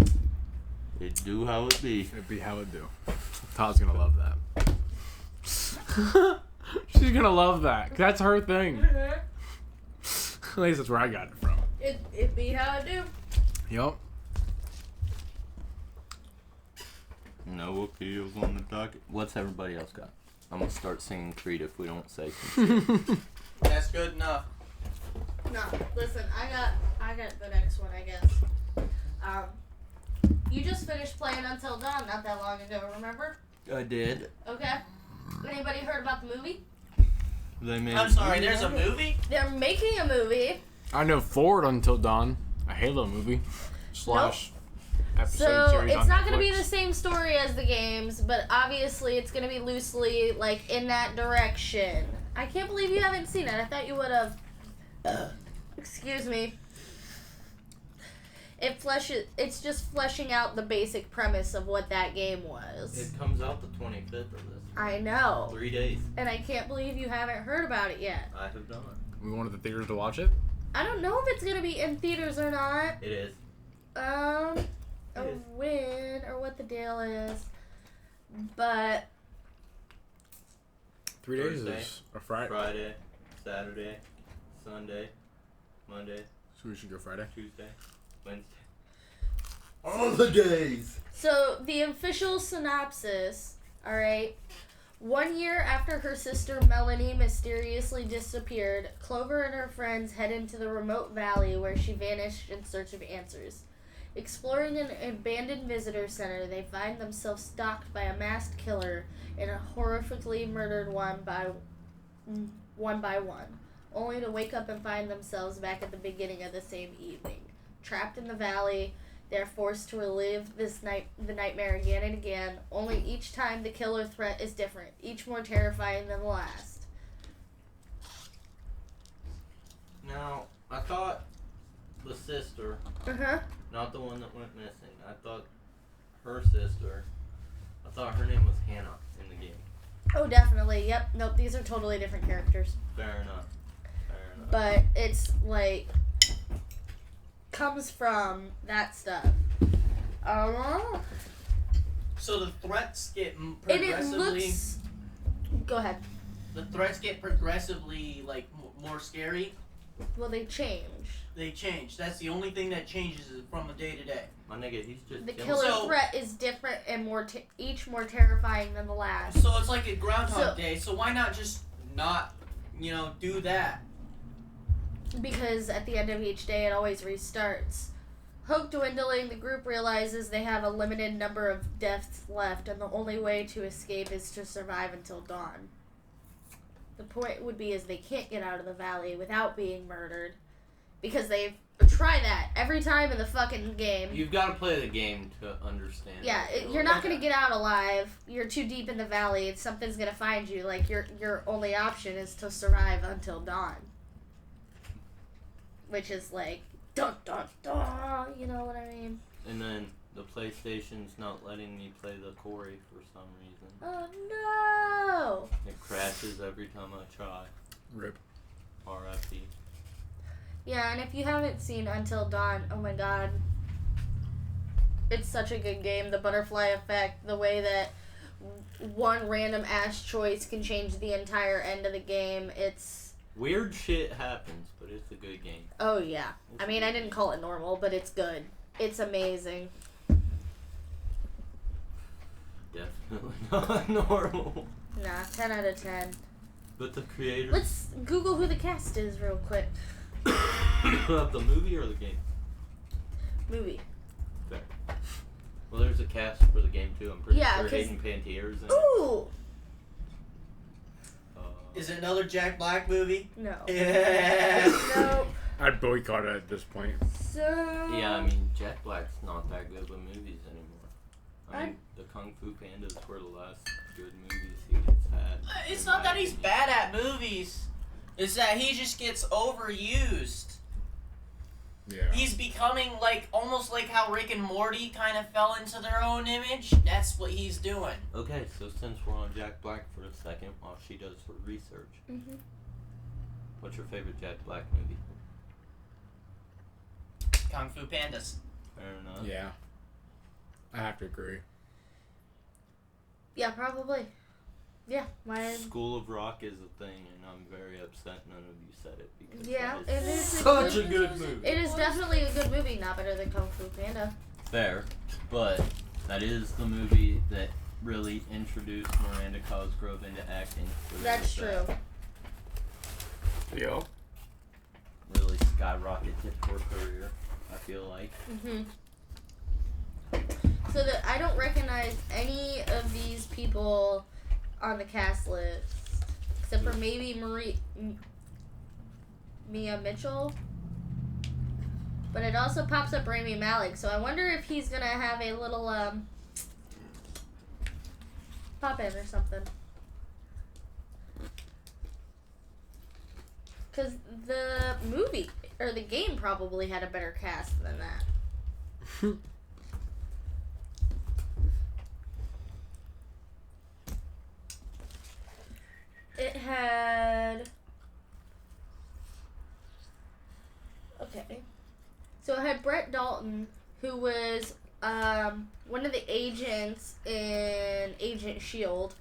Speaker 3: It do how it be.
Speaker 2: It'd be how it do. Todd's gonna love that. She's gonna love that. 'Cause that's her thing. At least that's where I got it from.
Speaker 4: It be how it do.
Speaker 2: Yup.
Speaker 3: No appeals on the docket. What's everybody else got? I'm gonna start singing Creed if we don't say some shit.
Speaker 1: That's good enough.
Speaker 4: No, listen, I got the next one, I guess. You just finished playing Until Dawn not that long ago, remember?
Speaker 3: I did.
Speaker 4: Okay. Anybody heard about the movie?
Speaker 3: They made
Speaker 1: I'm sorry, there's a movie?
Speaker 4: They're making a movie.
Speaker 2: I know Forward Until Dawn, a Halo movie. Slash episode
Speaker 4: So
Speaker 2: series
Speaker 4: it's
Speaker 2: on
Speaker 4: not going to be
Speaker 2: Netflix.
Speaker 4: the same story as the games, but obviously it's going to be loosely like in that direction. I can't believe you haven't seen it. I thought you would have. Excuse me. It's just fleshing out the basic premise of what that game was.
Speaker 3: It comes out the 25th of this.
Speaker 4: I know.
Speaker 3: 3 days.
Speaker 4: And I can't believe you haven't heard about it yet.
Speaker 3: I have not.
Speaker 2: We wanted the theaters to watch it.
Speaker 4: I don't know if it's going to be in theaters or not.
Speaker 3: It is.
Speaker 4: Or
Speaker 3: Yes.
Speaker 4: when, or what the deal is. But
Speaker 2: 3 days
Speaker 3: Thursday,
Speaker 2: is a Friday.
Speaker 3: Friday, Saturday, Sunday, Monday,
Speaker 2: So we should go Friday.
Speaker 3: Tuesday, Wednesday. All the days!
Speaker 4: So, the official synopsis, alright. 1 year after her sister Melanie mysteriously disappeared, Clover and her friends head into the remote valley where she vanished in search of answers. Exploring an abandoned visitor center, they find themselves stalked by a masked killer and horrifically murdered one by one, only to wake up and find themselves back at the beginning of the same evening. Trapped in the valley, They're forced to relive the nightmare again and again, only each time the killer threat is different, each more terrifying than the last.
Speaker 3: Now, I thought the sister, not the one that went missing, I thought her sister, I thought her name was Hannah in the game.
Speaker 4: Oh, definitely. Yep. Nope. These are totally different characters.
Speaker 3: Fair enough.
Speaker 4: But it's like comes from that stuff.
Speaker 1: So the threats get
Speaker 4: And
Speaker 1: progressively.
Speaker 4: it looks. Go ahead.
Speaker 1: The threats get progressively like more scary.
Speaker 4: Well, they change.
Speaker 1: They change. That's the only thing that changes from a day to day.
Speaker 3: My nigga, he's just
Speaker 4: The
Speaker 3: killing.
Speaker 4: killer threat is different and each more terrifying than the last.
Speaker 1: So it's like a Groundhog Day. So why not just not, do that?
Speaker 4: Because at the end of each day, it always restarts. Hope dwindling, the group realizes they have a limited number of deaths left, and the only way to escape is to survive until dawn. The point would be is they can't get out of the valley without being murdered, because they've tried that every time in the fucking game.
Speaker 3: You've got to play the game to understand.
Speaker 4: Yeah, you're not gonna get out alive. You're too deep in the valley. Something's gonna find you. Like your only option is to survive until dawn, which is like dun dun dun. You know what I mean?
Speaker 3: And then the PlayStation's not letting me play the Corey for some reason.
Speaker 4: Oh no!
Speaker 3: It crashes every time I try.
Speaker 2: Rip.
Speaker 3: R.I.P.
Speaker 4: Yeah, and if you haven't seen Until Dawn, oh my god. It's such a good game. The butterfly effect, the way that one random ass choice can change the entire end of the game. It's...
Speaker 3: Weird shit happens, but it's a good game.
Speaker 4: Oh yeah. I mean, I didn't call it normal, but it's good. It's amazing.
Speaker 3: Definitely not normal.
Speaker 4: Nah, 10 out of 10.
Speaker 3: But the creator...
Speaker 4: Let's Google who the cast is real quick.
Speaker 3: Of the movie or the game?
Speaker 4: Movie.
Speaker 3: Fair. Well, there's a cast for the game too. I'm pretty sure Hayden Pantier's in it.
Speaker 4: Ooh!
Speaker 1: Is it another Jack Black movie?
Speaker 4: No.
Speaker 1: Yeah.
Speaker 4: Nope.
Speaker 2: I'd boycott it at this point.
Speaker 4: So...
Speaker 3: Yeah, I mean, Jack Black's not that good with movies anymore. I mean, the Kung Fu Pandas were the last good movies he's had.
Speaker 1: It's not that he's bad at movies. It's that he just gets overused.
Speaker 2: Yeah.
Speaker 1: He's becoming almost like how Rick and Morty kind of fell into their own image. That's what he's doing.
Speaker 3: Okay, so since we're on Jack Black for a second while she does her research, what's your favorite Jack Black movie?
Speaker 1: Kung Fu Pandas.
Speaker 3: Fair enough.
Speaker 2: Yeah. I have to agree.
Speaker 4: Yeah, probably. Yeah, mine.
Speaker 3: School of Rock is a thing, and I'm very upset none of you said it because
Speaker 4: Yeah,
Speaker 3: that
Speaker 4: it is
Speaker 3: such a good movie.
Speaker 4: It is definitely a good movie, not better than Kung Fu Panda.
Speaker 3: Fair, but that is the movie that really introduced Miranda Cosgrove into acting.
Speaker 4: That's true.
Speaker 2: Yeah.
Speaker 3: Really skyrocketed her career, I feel like.
Speaker 4: So that I don't recognize any of these people on the cast list, except for maybe Mia Mitchell. But it also pops up Rami Malek, so I wonder if he's gonna have a little pop in or something. Cause the movie or the game probably had a better cast than that. It had... Okay. So it had Brett Dalton, who was one of the agents in Agent S.H.I.E.L.D.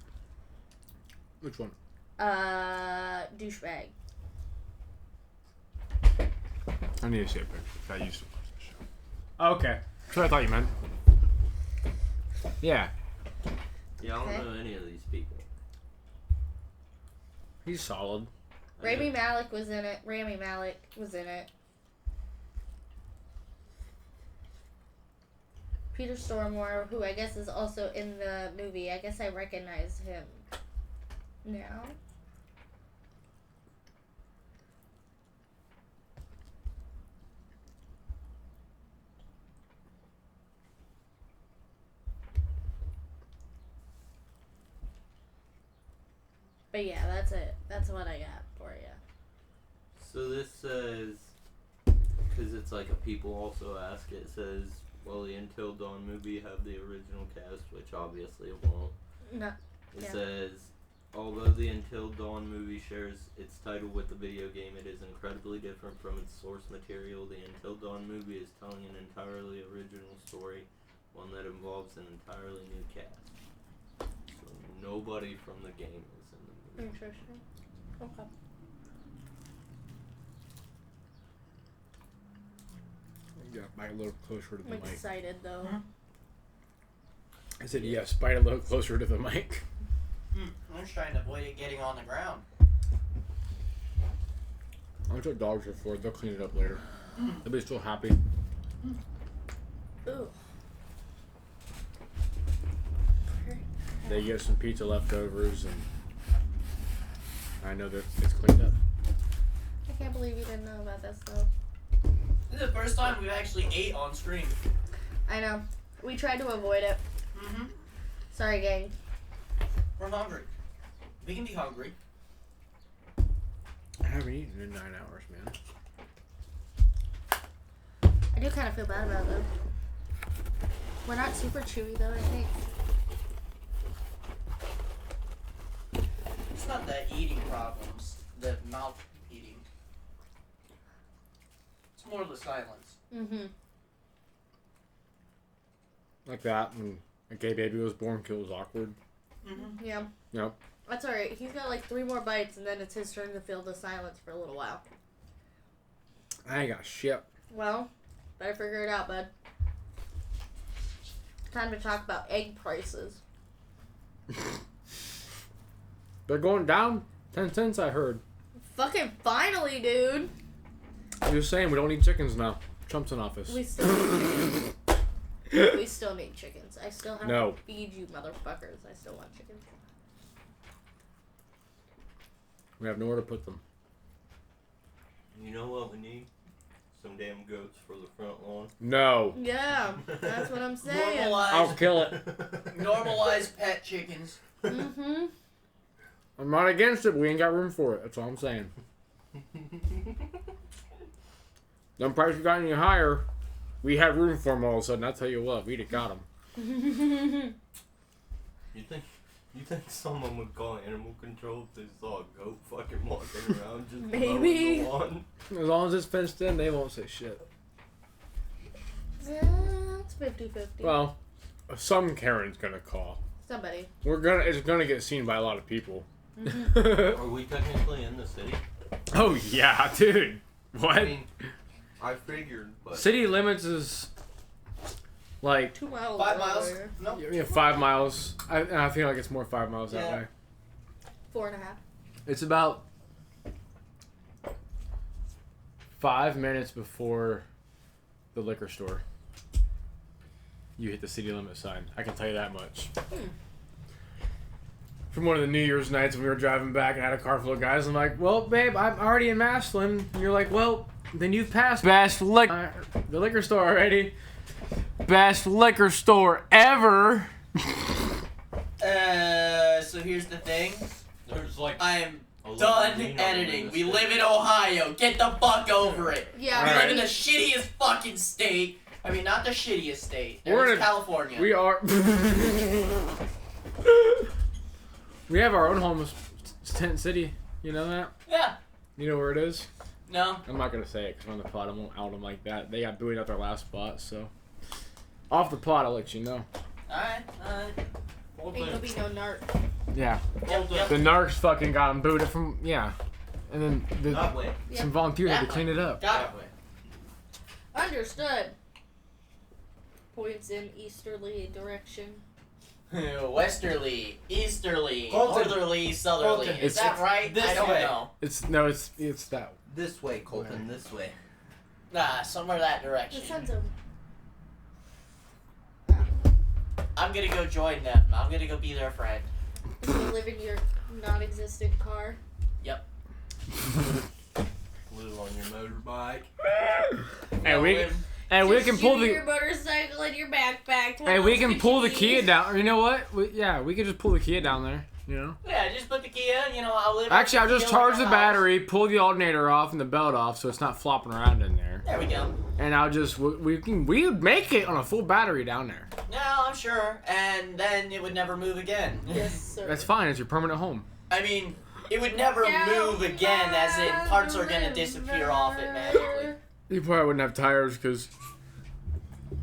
Speaker 2: Which one?
Speaker 4: Douchebag.
Speaker 2: I need to see a picture. I used to watch the show. Okay. That's what I thought you meant. Yeah.
Speaker 3: Yeah, I don't know any of these people.
Speaker 2: He's solid.
Speaker 4: Rami Malek was in it. Peter Stormare, who I guess is also in the movie. I guess I recognize him now. But yeah, that's it. That's what I got for you.
Speaker 3: So this says, because it's like a people also ask, it says, will the Until Dawn movie have the original cast, which obviously it won't.
Speaker 4: No.
Speaker 3: It says, although the Until Dawn movie shares its title with the video game, it is incredibly different from its source material. The Until Dawn movie is telling an entirely original story, one that involves an entirely new cast. So nobody from the game is in the movie.
Speaker 4: Interesting. Okay.
Speaker 2: Yeah, bite a little closer to the
Speaker 4: I'm
Speaker 2: mic.
Speaker 4: excited though.
Speaker 1: Huh?
Speaker 2: I said yes, bite a little closer to the mic.
Speaker 1: I'm just trying to avoid it getting on the ground.
Speaker 2: That's what dogs are for. They'll clean it up later. They'll be still happy.
Speaker 4: Ooh.
Speaker 2: They get some pizza leftovers, and I know that it's cleaned up.
Speaker 4: I can't believe you didn't know about this though.
Speaker 1: This is the first time we've actually ate on stream.
Speaker 4: I know. We tried to avoid it.
Speaker 1: Mm-hmm.
Speaker 4: Sorry, gang.
Speaker 1: We're hungry. We can be hungry.
Speaker 2: I haven't eaten in 9 hours, man.
Speaker 4: I do kind of feel bad about it though. We're not super chewy though, I think.
Speaker 1: It's not the eating problems, the mouth eating. It's more the silence.
Speaker 4: Mm-hmm.
Speaker 2: Like that, when a gay baby was born, it was awkward.
Speaker 1: Mm-hmm.
Speaker 4: Yeah.
Speaker 2: Yep.
Speaker 4: That's alright. He's got like 3 more bites and then it's his turn to feel the silence for a little while.
Speaker 2: I ain't got shit.
Speaker 4: Well, better figure it out, bud. Time to talk about egg prices.
Speaker 2: They're going down 10 cents, I heard.
Speaker 4: Fucking finally, dude.
Speaker 2: I'm just saying, we don't need chickens now. Trump's in office.
Speaker 4: We still need chickens. We still need chickens. I still have
Speaker 2: No.
Speaker 4: to feed you motherfuckers. I still want chickens.
Speaker 2: We have nowhere to put them.
Speaker 3: You know what we need? Some damn goats for the front lawn.
Speaker 2: No.
Speaker 4: Yeah, that's what I'm saying.
Speaker 2: I'll
Speaker 1: Normalize,
Speaker 2: kill it.
Speaker 1: normalize pet chickens.
Speaker 4: Mm-hmm.
Speaker 2: I'm not against it, but we ain't got room for it. That's all I'm saying. Them prices got any higher, we had room for them all of a sudden. I tell you what, we'd have got them.
Speaker 3: You think someone would call animal control if they saw a goat fucking walking around just
Speaker 4: Maybe.
Speaker 3: mowing the lawn?
Speaker 2: As long as it's fenced in, they won't say shit.
Speaker 4: Yeah, it's 50-50.
Speaker 2: Well, some Karen's gonna call.
Speaker 4: Somebody.
Speaker 2: It's gonna get seen by a lot of people.
Speaker 3: Are we technically in the city?
Speaker 2: Oh yeah, dude. What?
Speaker 3: I mean, I figured, but
Speaker 2: City limits is like
Speaker 4: 2 miles.
Speaker 1: 5 miles?
Speaker 4: earlier.
Speaker 1: No.
Speaker 2: 5 miles. I feel like it's more 5 miles that
Speaker 1: Yeah.
Speaker 2: way.
Speaker 4: 4.5.
Speaker 2: It's about 5 minutes before the liquor store. You hit the city limit sign. I can tell you that much. From one of the New Year's nights when we were driving back and had a car full of guys, I'm like, well, babe, I'm already in Massillon. And you're like, well, then you've passed the liquor store already. Best liquor store ever.
Speaker 1: So here's the thing.
Speaker 3: there's like
Speaker 1: I am
Speaker 3: a
Speaker 1: done
Speaker 3: Lamborghini
Speaker 1: editing.
Speaker 3: in this
Speaker 1: We
Speaker 3: state.
Speaker 1: live in Ohio. Get the fuck over it.
Speaker 4: Yeah.
Speaker 1: We
Speaker 2: All
Speaker 1: live in
Speaker 2: right.
Speaker 1: the shittiest fucking state. I mean, not the shittiest state.
Speaker 2: We're
Speaker 1: There's
Speaker 2: in a-
Speaker 1: California.
Speaker 2: We are. We have our own home, tent city. You know that?
Speaker 1: Yeah.
Speaker 2: You know where it is?
Speaker 1: No.
Speaker 2: I'm not gonna say it because on the pod I won't out them like that. They got buoyed out their last spot, so off the pod I'll let you know.
Speaker 1: Alright.
Speaker 3: Hold
Speaker 4: Ain't gonna
Speaker 3: on.
Speaker 4: be no narc.
Speaker 2: Yeah,
Speaker 1: Yep, yep.
Speaker 2: the narcs fucking got them booted from and then
Speaker 3: That way.
Speaker 2: some volunteers had to
Speaker 1: That
Speaker 2: clean it up.
Speaker 1: Got
Speaker 3: That way.
Speaker 4: Understood. Points in easterly direction.
Speaker 1: it. Westerly, easterly,
Speaker 3: Colton.
Speaker 1: northerly, southerly.
Speaker 3: Colton.
Speaker 1: Is that right?
Speaker 3: this
Speaker 1: I don't
Speaker 3: way.
Speaker 1: know.
Speaker 2: It's that.
Speaker 3: This way, Colton. This way.
Speaker 1: Nah, somewhere that
Speaker 4: The
Speaker 1: direction.
Speaker 4: sun's over.
Speaker 1: I'm gonna go join them. I'm gonna go be their friend.
Speaker 4: You live in your non-existent car.
Speaker 3: Blue on your motorbike.
Speaker 2: And we
Speaker 4: Just
Speaker 2: can pull
Speaker 4: your
Speaker 2: the
Speaker 4: motorcycle and your backpack. What
Speaker 2: and we
Speaker 4: else
Speaker 2: can
Speaker 4: could
Speaker 2: pull
Speaker 4: you
Speaker 2: the Kia
Speaker 4: need?
Speaker 2: down. You know what? We could just pull the Kia down there. You know.
Speaker 1: Yeah, just put the Kia. You know, I'll live.
Speaker 2: Actually, I'll just charge the
Speaker 1: house.
Speaker 2: battery, pull the alternator off and the belt off, so it's not flopping around in there.
Speaker 1: There we go.
Speaker 2: And I'll just we would make it on a full battery down there.
Speaker 1: Yeah, I'm sure. And then it would never move again.
Speaker 4: Yes, sir.
Speaker 2: That's fine. It's your permanent home.
Speaker 1: I mean, it would never move again, as in parts are gonna disappear off it magically.
Speaker 2: You probably wouldn't have tires because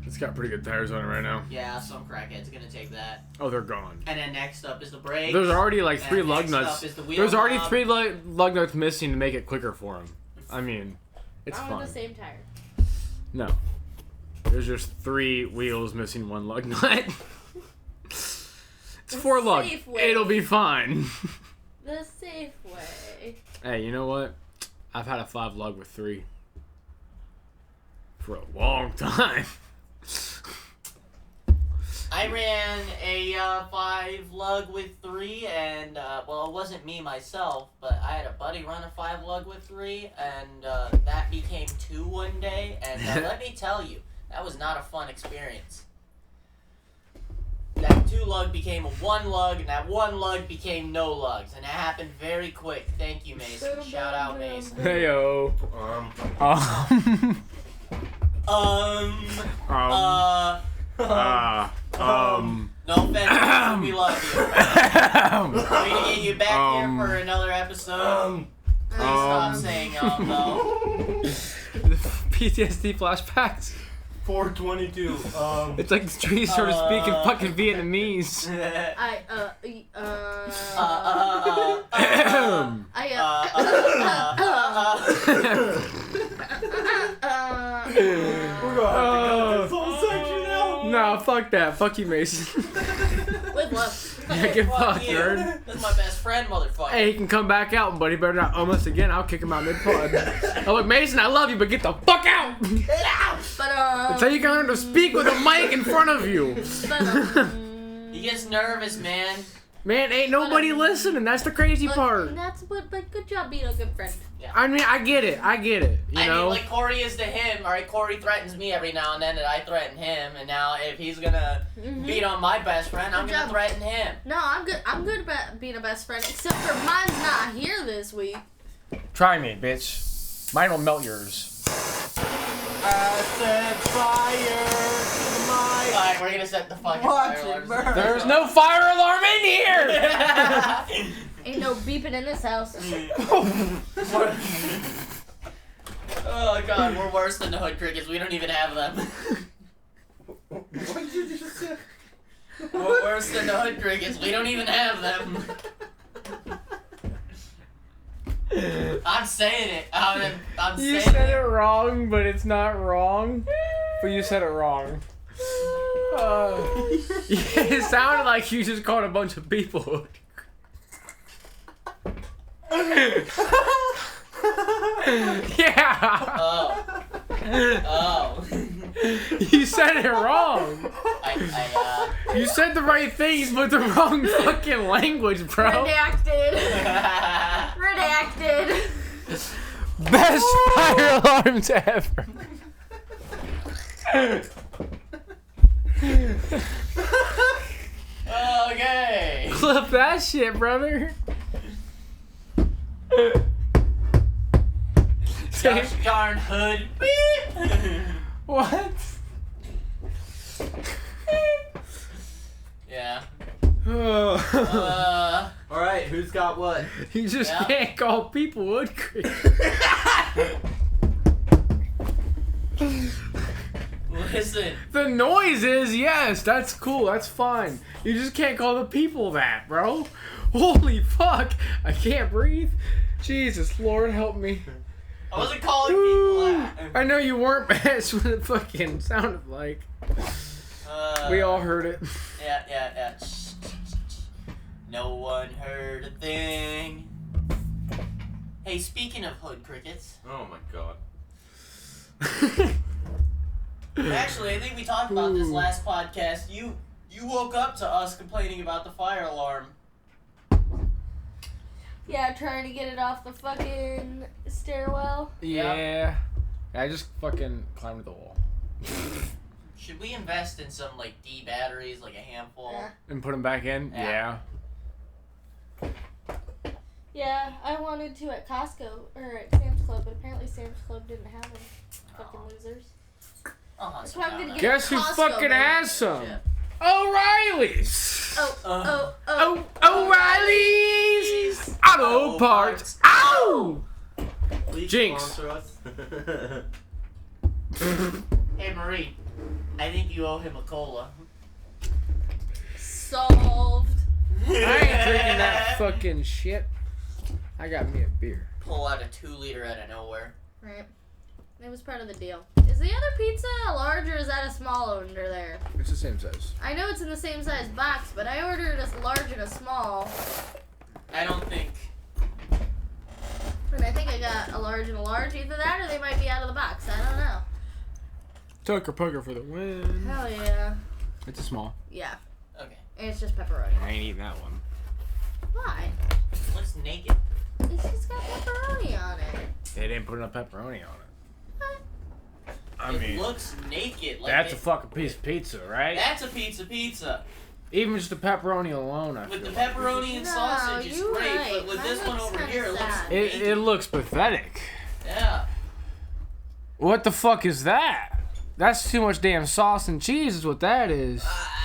Speaker 2: it's got pretty good tires on it right now.
Speaker 1: Yeah, some crackhead's gonna take that.
Speaker 2: Oh, they're gone.
Speaker 1: And then next up is the brakes.
Speaker 2: There's already like
Speaker 1: and
Speaker 2: 3 lug
Speaker 1: next
Speaker 2: nuts.
Speaker 1: up is the wheel
Speaker 2: There's already
Speaker 1: knob.
Speaker 2: 3 lug nuts missing to make it quicker for him. I mean, it's
Speaker 4: Not
Speaker 2: fine.
Speaker 4: on the same tire.
Speaker 2: No. There's just 3 wheels missing 1 lug nut. It's 4 lug.
Speaker 4: safe way.
Speaker 2: It'll be fine.
Speaker 4: The safe way.
Speaker 2: Hey, you know what? I've had a 5 lug with 3 for a long time.
Speaker 1: I ran a 5 lug with 3, and well, it wasn't me myself, but I had a buddy run a 5 lug with 3, and that became 2 one day. And let me tell you, that was not a fun experience. That 2 lug became a 1 lug, and that 1 lug became no lugs, and it happened very quick. Thank you, Mason. Shout out, Mason.
Speaker 2: Heyo.
Speaker 1: No offense, Mason, we love you. We're gonna get you back here for another episode. Please stop saying though.
Speaker 2: PTSD flashbacks.
Speaker 5: 422.
Speaker 2: It's like the trees started speaking fucking Vietnamese.
Speaker 5: We're gonna have to cut this whole section out.
Speaker 2: Nah, fuck that. Fuck you, Mason.
Speaker 4: With love.
Speaker 2: Yeah, get
Speaker 1: Fuck
Speaker 2: fucked,
Speaker 1: you.
Speaker 2: nerd.
Speaker 1: That's my best friend, motherfucker.
Speaker 2: Hey, he can come back out, but he better not us again. I'll kick him out mid-pod. I'm like, Mason, I love you, but get the fuck out!
Speaker 1: Get out!
Speaker 4: But
Speaker 2: That's how you can learn to speak with a mic in front of you.
Speaker 1: He gets nervous, man.
Speaker 2: Man, ain't nobody listening. That's the crazy part.
Speaker 4: That's what. But good job being a good friend.
Speaker 2: I mean, I get it. You
Speaker 1: I
Speaker 2: know?
Speaker 1: mean, like Corey is to him. All right, Corey threatens me every now and then, and I threaten him. And now, if he's gonna beat on my best friend, I'm
Speaker 4: Good
Speaker 1: gonna
Speaker 4: job.
Speaker 1: threaten him.
Speaker 4: No, I'm good. I'm good about being a best friend, except for mine's not here this week.
Speaker 2: Try me, bitch. Mine will melt yours.
Speaker 5: I set fire to my.
Speaker 1: All right, we're gonna set the fucking
Speaker 5: Watch
Speaker 1: fire
Speaker 5: it
Speaker 1: alarms.
Speaker 5: burn.
Speaker 2: There's no fire alarm in here!
Speaker 4: Ain't no beeping in this house.
Speaker 1: Oh god, we're worse than the hood crickets. We don't even have them.
Speaker 5: What did you just say?
Speaker 1: We're worse than the hood crickets. We don't even have them. I'm saying it. I'm
Speaker 2: You
Speaker 1: saying
Speaker 2: said
Speaker 1: it.
Speaker 2: it wrong, but it's not wrong. But you said it wrong. It sounded like you just called a bunch of people. Yeah.
Speaker 1: Oh.
Speaker 2: You said it wrong. You said the right things, but the wrong fucking language, bro.
Speaker 4: Redacted. Redacted.
Speaker 2: Best fire alarms ever.
Speaker 1: Okay.
Speaker 2: Clip that shit, brother.
Speaker 1: Gosh darn hood.
Speaker 2: What?
Speaker 1: Yeah.
Speaker 5: Alright, who's got what?
Speaker 2: You just
Speaker 1: Yeah.
Speaker 2: can't call people wood creep.
Speaker 1: Listen.
Speaker 2: The noise is, yes, that's cool, that's fine. You just can't call the people that, bro. Holy fuck, I can't breathe. Jesus, Lord, help me.
Speaker 1: I wasn't calling people that.
Speaker 2: I know you weren't, but that's what it fucking sounded like. We all heard it.
Speaker 1: Yeah. Shh. No one heard a thing. Hey, speaking of hood crickets,
Speaker 5: Oh my god.
Speaker 1: actually, I think we talked about this last podcast. You woke up to us complaining about the fire alarm.
Speaker 4: Yeah, trying to get it off the fucking stairwell.
Speaker 2: Yeah. I just fucking climbed the wall.
Speaker 1: Should we invest in some like D batteries, like a handful?
Speaker 4: Yeah.
Speaker 2: And put them back in?
Speaker 1: Yeah.
Speaker 4: Yeah, I wanted to at Costco or at Sam's Club, but apparently Sam's Club didn't have them. Fucking losers. That's why I'm gonna get
Speaker 2: Guess who
Speaker 4: Costco,
Speaker 2: fucking
Speaker 4: baby.
Speaker 2: has some?
Speaker 1: Yeah.
Speaker 2: O'Reilly's. O'Reilly's Auto Parts. Ow!
Speaker 5: Please
Speaker 2: Jinx.
Speaker 5: sponsor us.
Speaker 1: Hey Marie, I think you owe him a cola.
Speaker 4: Solved.
Speaker 2: I ain't drinking that fucking shit. I got me a beer.
Speaker 1: Pull out a 2-liter out of nowhere.
Speaker 4: Right. It was part of the deal. Is the other pizza a large or is that a small under there?
Speaker 2: It's the same size.
Speaker 4: I know it's in the same size box, but I ordered a large and a small.
Speaker 1: I don't think.
Speaker 4: And I think I got a large and a large. Either that or they might be out of the box. I don't know.
Speaker 2: Tucker Pucker for the win.
Speaker 4: Hell yeah.
Speaker 2: It's a small.
Speaker 4: Yeah.
Speaker 1: Okay.
Speaker 4: And it's just pepperoni.
Speaker 2: I ain't eating that one.
Speaker 4: Why?
Speaker 1: Looks naked.
Speaker 4: It's just got pepperoni on it.
Speaker 2: They didn't put enough pepperoni on it.
Speaker 4: What?
Speaker 2: I
Speaker 1: It
Speaker 2: mean,
Speaker 1: looks naked. Like
Speaker 2: that's
Speaker 1: it-
Speaker 2: a fucking piece of pizza, right?
Speaker 1: That's a pizza.
Speaker 2: Even just the pepperoni alone, I
Speaker 1: With the
Speaker 2: feel like
Speaker 1: pepperoni and
Speaker 4: No,
Speaker 1: sausage, it's
Speaker 4: you're
Speaker 1: great.
Speaker 4: right.
Speaker 1: But with
Speaker 4: Mine
Speaker 1: this one
Speaker 4: looks
Speaker 1: over
Speaker 4: kinda
Speaker 1: here, it looks
Speaker 4: sad.
Speaker 2: it
Speaker 1: naked.
Speaker 2: looks pathetic.
Speaker 1: Yeah.
Speaker 2: What the fuck is that? That's too much damn sauce and cheese is what that is.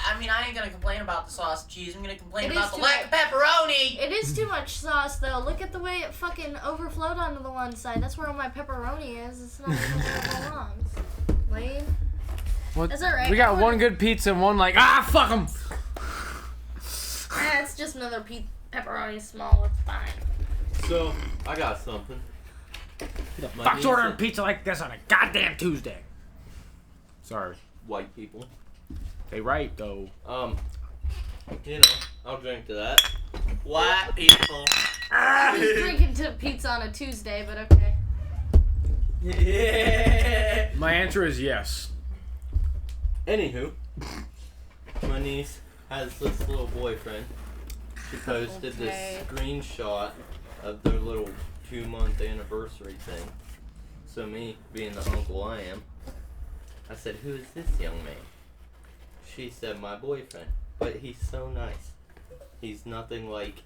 Speaker 1: I mean, I ain't gonna complain about the sauce and cheese. I'm gonna complain
Speaker 4: It
Speaker 1: about
Speaker 4: is
Speaker 1: the
Speaker 4: too
Speaker 1: lack of pepperoni.
Speaker 4: It is too much sauce, though. Look at the way it fucking overflowed onto the one side. That's where all my pepperoni is. It's not even where it belongs. Lame.
Speaker 2: What?
Speaker 4: That's alright.
Speaker 2: We got one good pizza and one like, fuck them.
Speaker 4: It's just another pepperoni small. It's fine.
Speaker 5: So, I got something. My
Speaker 2: Fuck's
Speaker 5: niece-
Speaker 2: ordering pizza like this on a goddamn Tuesday. Sorry.
Speaker 5: White people.
Speaker 2: They right, though.
Speaker 5: You know, I'll drink to that.
Speaker 1: White people.
Speaker 4: He's drinking to pizza on a Tuesday, but okay.
Speaker 1: Yeah.
Speaker 2: My answer is yes.
Speaker 5: Anywho, my niece has this little boyfriend. She posted
Speaker 4: Okay.
Speaker 5: this screenshot of their little 2-month anniversary thing. So me, being the uncle I am, I said, "Who is this young man?" She said, "My boyfriend, but he's so nice. He's nothing like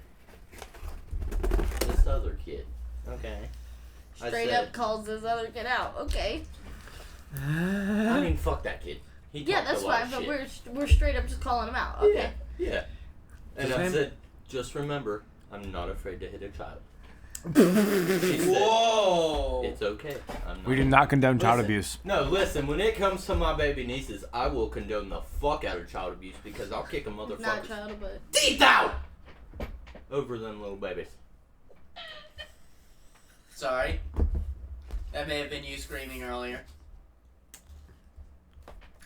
Speaker 5: this other kid." Okay. I
Speaker 4: Straight
Speaker 5: said-
Speaker 4: up calls this other kid out. Okay.
Speaker 5: I mean, fuck that kid. He
Speaker 4: Yeah,
Speaker 5: talked
Speaker 4: that's
Speaker 5: a lot
Speaker 4: fine,
Speaker 5: of
Speaker 4: but
Speaker 5: shit.
Speaker 4: we're straight up just calling him out. Okay.
Speaker 5: Yeah. And
Speaker 2: His
Speaker 5: I
Speaker 2: name-
Speaker 5: said, just remember, I'm not afraid to hit a child. She said,
Speaker 1: Whoa.
Speaker 5: it's okay. I'm not.
Speaker 2: We do not condone child
Speaker 5: Listen.
Speaker 2: abuse.
Speaker 5: No, listen, when it comes to my baby nieces, I will condone the fuck out of child abuse because I'll kick a
Speaker 4: Not
Speaker 5: motherfucker's
Speaker 4: child, but
Speaker 5: teeth out over them little babies.
Speaker 1: Sorry. That may have been you screaming earlier.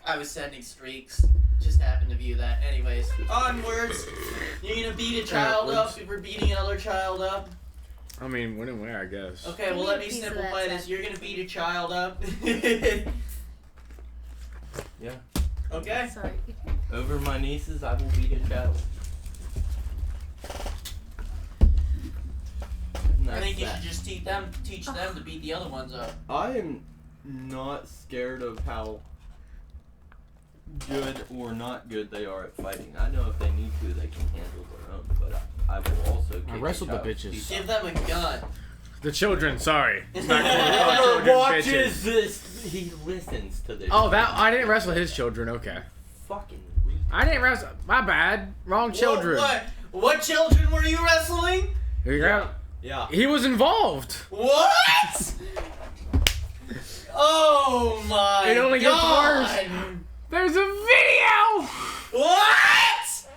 Speaker 1: I was sending streaks. Just happened to view that. Anyways, onwards. You're gonna beat a child up if we're beating another child up.
Speaker 2: I mean, when and where, I guess.
Speaker 1: Okay,
Speaker 4: Give
Speaker 1: well
Speaker 4: me
Speaker 1: let
Speaker 4: a
Speaker 1: me
Speaker 4: piece of
Speaker 1: simplify
Speaker 4: that,
Speaker 1: this.
Speaker 4: Seth.
Speaker 1: You're gonna beat a child up.
Speaker 5: Yeah.
Speaker 1: Okay.
Speaker 4: sorry.
Speaker 5: Over my nieces, I will beat a child. And
Speaker 1: I
Speaker 5: that's
Speaker 1: think you
Speaker 5: that.
Speaker 1: should just teach them to beat the other ones up.
Speaker 5: I am not scared of how good or not good they are at fighting. I know if they need to, they can handle their own, but I will also kick
Speaker 2: wrestled the
Speaker 5: a child's
Speaker 2: bitches.
Speaker 5: teeth
Speaker 1: Give
Speaker 5: out.
Speaker 1: them a gun.
Speaker 2: The children, sorry. It's not cool to call
Speaker 5: Whoever
Speaker 2: children
Speaker 5: watches
Speaker 2: bitches.
Speaker 5: this, he listens to this.
Speaker 2: Oh, that I didn't wrestle his children. Okay,
Speaker 5: fucking.
Speaker 2: I didn't wrestle. My bad. Wrong children.
Speaker 1: What children were you wrestling?
Speaker 5: Yeah.
Speaker 2: He was involved.
Speaker 1: What? Oh my
Speaker 2: It only gets
Speaker 1: God.
Speaker 2: worse. There's a video.
Speaker 1: What?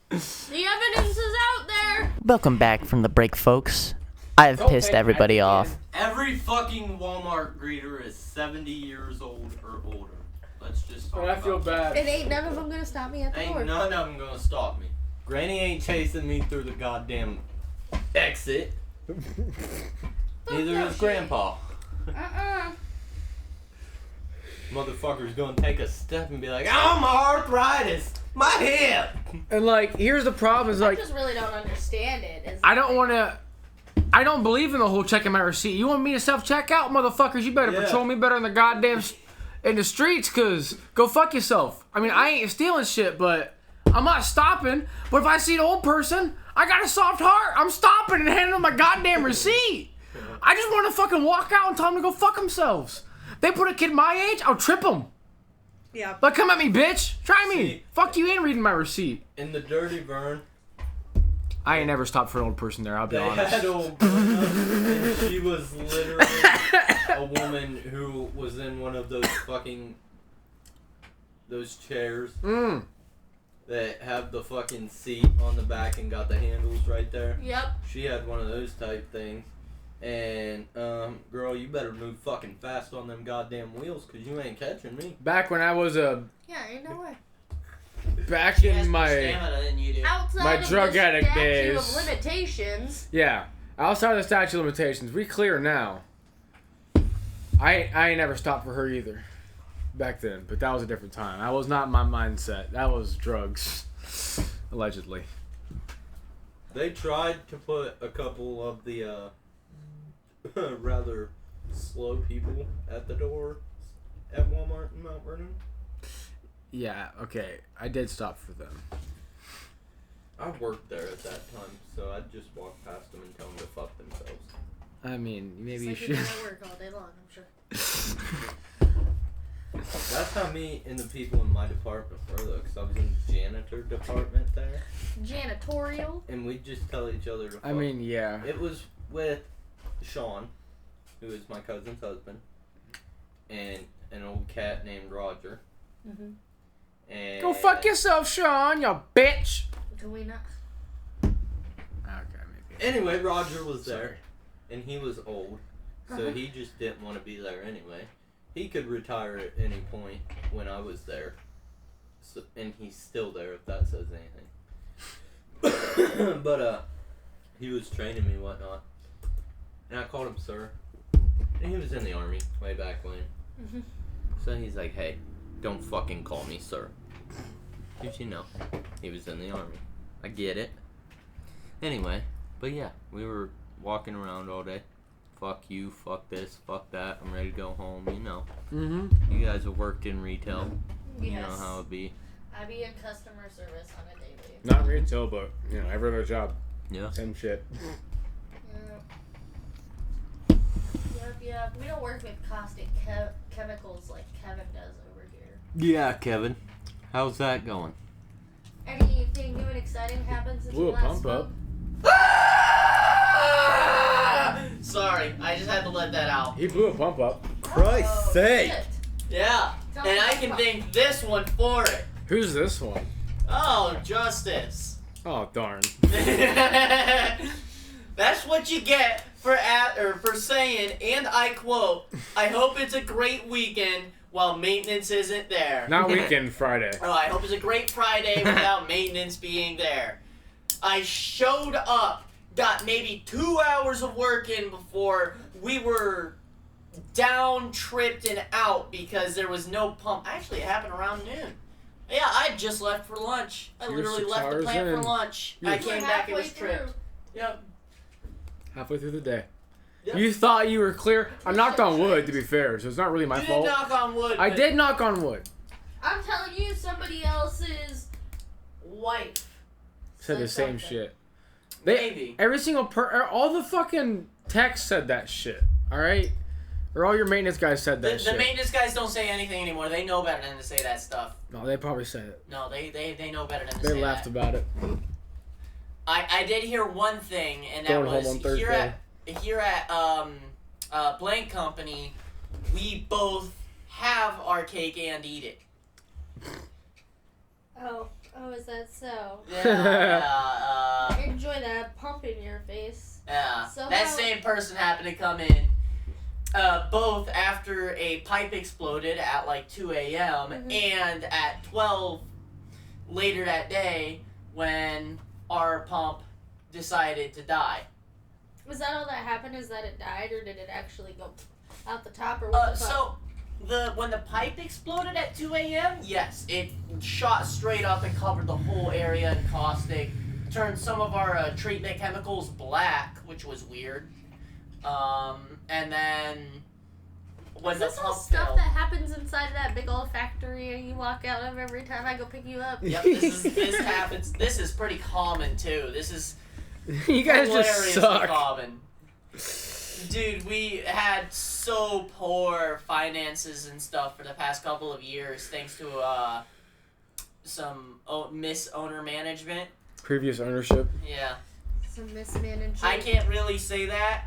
Speaker 4: The evidence is out there.
Speaker 6: Welcome back from the break, folks. I've
Speaker 2: Don't
Speaker 6: pissed
Speaker 2: take
Speaker 6: everybody
Speaker 2: that
Speaker 6: off.
Speaker 2: again.
Speaker 5: Every fucking Walmart greeter is 70 years old or older. Let's just talk
Speaker 2: Oh, I feel
Speaker 5: about
Speaker 2: bad.
Speaker 4: And ain't none of them gonna stop me at
Speaker 5: that.
Speaker 4: the
Speaker 5: Ain't
Speaker 4: door.
Speaker 5: none of them gonna stop me. Granny ain't chasing me through the goddamn exit. Neither
Speaker 4: that
Speaker 5: is
Speaker 4: shit.
Speaker 5: Grandpa.
Speaker 4: Uh-uh.
Speaker 5: Motherfucker's gonna take a step and be like, "Oh, my arthritis, my hip."
Speaker 2: And like, here's the problem: is
Speaker 4: I
Speaker 2: like,
Speaker 4: just really don't understand it. is
Speaker 2: I
Speaker 4: the
Speaker 2: don't
Speaker 4: thing.
Speaker 2: want to. I don't believe in the whole checking my receipt. You want me to self-check out, motherfuckers? You better
Speaker 5: Yeah.
Speaker 2: patrol me better in the goddamn in the streets, cause go fuck yourself. I mean, I ain't stealing shit, but I'm not stopping. But if I see an old person, I got a soft heart. I'm stopping and handing them my goddamn receipt. I just want to fucking walk out and tell them to go fuck themselves. They put a kid my age, I'll trip them.
Speaker 7: Yeah.
Speaker 2: Like, come at me, bitch. Try me.
Speaker 5: See,
Speaker 2: Fuck you ain't reading my receipt.
Speaker 5: In the Dirty Burn,
Speaker 2: I ain't never stopped for an old person there, I'll be
Speaker 5: they
Speaker 2: honest.
Speaker 5: had old Brenda, and she was literally a woman who was in one of those chairs that have the fucking seat on the back and got the handles right there.
Speaker 4: Yep.
Speaker 5: She had one of those type things. And, girl, you better move fucking fast on them goddamn wheels, cause you ain't catching me.
Speaker 2: Back when I was
Speaker 4: Yeah, ain't no way.
Speaker 2: back
Speaker 1: She has
Speaker 2: in
Speaker 1: more
Speaker 2: my
Speaker 1: stamina than you do.
Speaker 4: Outside
Speaker 2: My
Speaker 4: of
Speaker 2: drug
Speaker 4: the
Speaker 2: addict
Speaker 4: statute
Speaker 2: days.
Speaker 4: of limitations.
Speaker 2: yeah, outside of the statute of limitations, we clear now. I ain't never stopped for her either. Back then, but that was a different time. That was not my mindset. That was drugs, allegedly.
Speaker 5: They tried to put a couple of the, rather slow people at the door at Walmart in Mount Vernon.
Speaker 2: Yeah, okay, I did stop for them.
Speaker 5: I worked there at that time, so I'd just walk past them and tell them to fuck themselves.
Speaker 2: I mean, maybe you
Speaker 4: It's like
Speaker 2: should.
Speaker 4: you're gonna work all day long, I'm sure.
Speaker 5: That's how me and the people in my department were, though, because I was in the janitor department there,
Speaker 4: Janitorial.
Speaker 5: and we'd just tell each other to fuck.
Speaker 2: I mean, yeah.
Speaker 5: It was with Sean, who is my cousin's husband, and an old cat named Roger.
Speaker 4: Mm-hmm.
Speaker 5: And
Speaker 2: Go fuck yourself, Sean, you bitch.
Speaker 4: Can we not?
Speaker 2: Okay, maybe.
Speaker 5: Anyway, Roger was
Speaker 2: Sorry.
Speaker 5: there, and he was old, so he just didn't want to be there anyway. He could retire at any point when I was there, so, and he's still there if that says anything. But he was training me, whatnot, and I called him sir, and he was in the army way back when.
Speaker 4: Mm-hmm.
Speaker 5: So he's like, "Hey, don't fucking call me sir." Did you know he was in the army? I get it. Anyway, but yeah, we were walking around all day. Fuck you, fuck this, fuck that. I'm ready to go home. You know,
Speaker 2: Mm-hmm.
Speaker 5: you guys have worked in retail.
Speaker 4: Yes.
Speaker 5: You know how it be.
Speaker 4: I be in customer service on a daily.
Speaker 2: Not retail, but, you know, every other job.
Speaker 5: Yeah.
Speaker 2: Same shit.
Speaker 4: Yep. We don't work with caustic chemicals like Kevin does over here.
Speaker 5: Yeah, Kevin. How's that going?
Speaker 4: Anything new and exciting happens since
Speaker 2: Blew
Speaker 4: we
Speaker 2: a
Speaker 4: last
Speaker 2: pump up.
Speaker 4: spoke?
Speaker 1: Sorry, I just had to let that out.
Speaker 2: He blew a pump up.
Speaker 5: Christ's sake.
Speaker 4: Shit.
Speaker 1: Yeah,
Speaker 4: Tell
Speaker 1: and
Speaker 4: me
Speaker 1: I
Speaker 4: about
Speaker 1: can
Speaker 4: that.
Speaker 1: thank this one for it.
Speaker 2: Who's this one?
Speaker 1: Oh, Justice.
Speaker 2: Oh, darn.
Speaker 1: That's what you get for saying, and I quote, "I hope it's a great weekend while maintenance isn't there."
Speaker 2: Not weekend, Friday.
Speaker 1: Oh, I hope it's a great Friday without maintenance being there. I showed up, got maybe 2 hours of work in before we were down, tripped, and out because there was no pump. Actually, it happened around noon. Yeah, I just left for lunch. I
Speaker 2: You're
Speaker 1: literally
Speaker 2: 6
Speaker 1: left the
Speaker 2: hours
Speaker 1: plant
Speaker 2: in.
Speaker 1: for lunch.
Speaker 2: You're
Speaker 1: I came back, it was
Speaker 4: halfway
Speaker 1: tripped.
Speaker 4: through.
Speaker 1: Yep.
Speaker 2: Halfway through the day.
Speaker 1: Yep.
Speaker 2: You thought you were clear. I knocked on wood, to be fair, so it's not really my
Speaker 1: You
Speaker 2: fault.
Speaker 1: didn't knock on wood.
Speaker 2: I
Speaker 1: but-
Speaker 2: did knock on wood.
Speaker 4: I'm telling you, somebody else's wife
Speaker 2: Said the same
Speaker 4: something.
Speaker 2: shit.
Speaker 1: Maybe.
Speaker 2: Every single all the fucking techs said that shit. All right, or all your maintenance guys said that
Speaker 1: The
Speaker 2: shit.
Speaker 1: maintenance guys don't say anything anymore. They know better than to say that stuff.
Speaker 2: No, they probably said it.
Speaker 1: No, they know better than to
Speaker 2: They
Speaker 1: say
Speaker 2: laughed
Speaker 1: that.
Speaker 2: about it.
Speaker 1: I did hear one thing, and that
Speaker 2: Going home
Speaker 1: was
Speaker 2: on Thursday.
Speaker 1: here at Blank Company, we both have our cake and eat it.
Speaker 4: Oh, is that so?
Speaker 1: Yeah,
Speaker 4: Enjoy that pump in your face.
Speaker 1: yeah.
Speaker 4: So
Speaker 1: That
Speaker 4: how-
Speaker 1: same person happened to come in, both after a pipe exploded at like 2 a.m.
Speaker 4: Mhm.
Speaker 1: and at 12 later that day when our pump decided to die.
Speaker 4: Was that all that happened? Is that it died, or did it actually go out the top, or what the fuck?
Speaker 1: So when the pipe exploded at 2 a.m., yes, it shot straight up and covered the whole area in caustic, turned some of our treatment chemicals black, which was weird. And then when
Speaker 4: Is
Speaker 1: the
Speaker 4: this all
Speaker 1: pump
Speaker 4: stuff
Speaker 1: failed.
Speaker 4: that happens inside that big old factory you walk out of every time I go pick you up?
Speaker 1: Yep, this happens. This is pretty common too. This is
Speaker 2: You guys just
Speaker 1: hilariously
Speaker 2: suck.
Speaker 1: common. Dude, we had so poor finances and stuff for the past couple of years thanks to some owner management.
Speaker 2: Previous ownership.
Speaker 1: Yeah.
Speaker 4: Some mismanagement.
Speaker 1: I can't really say that.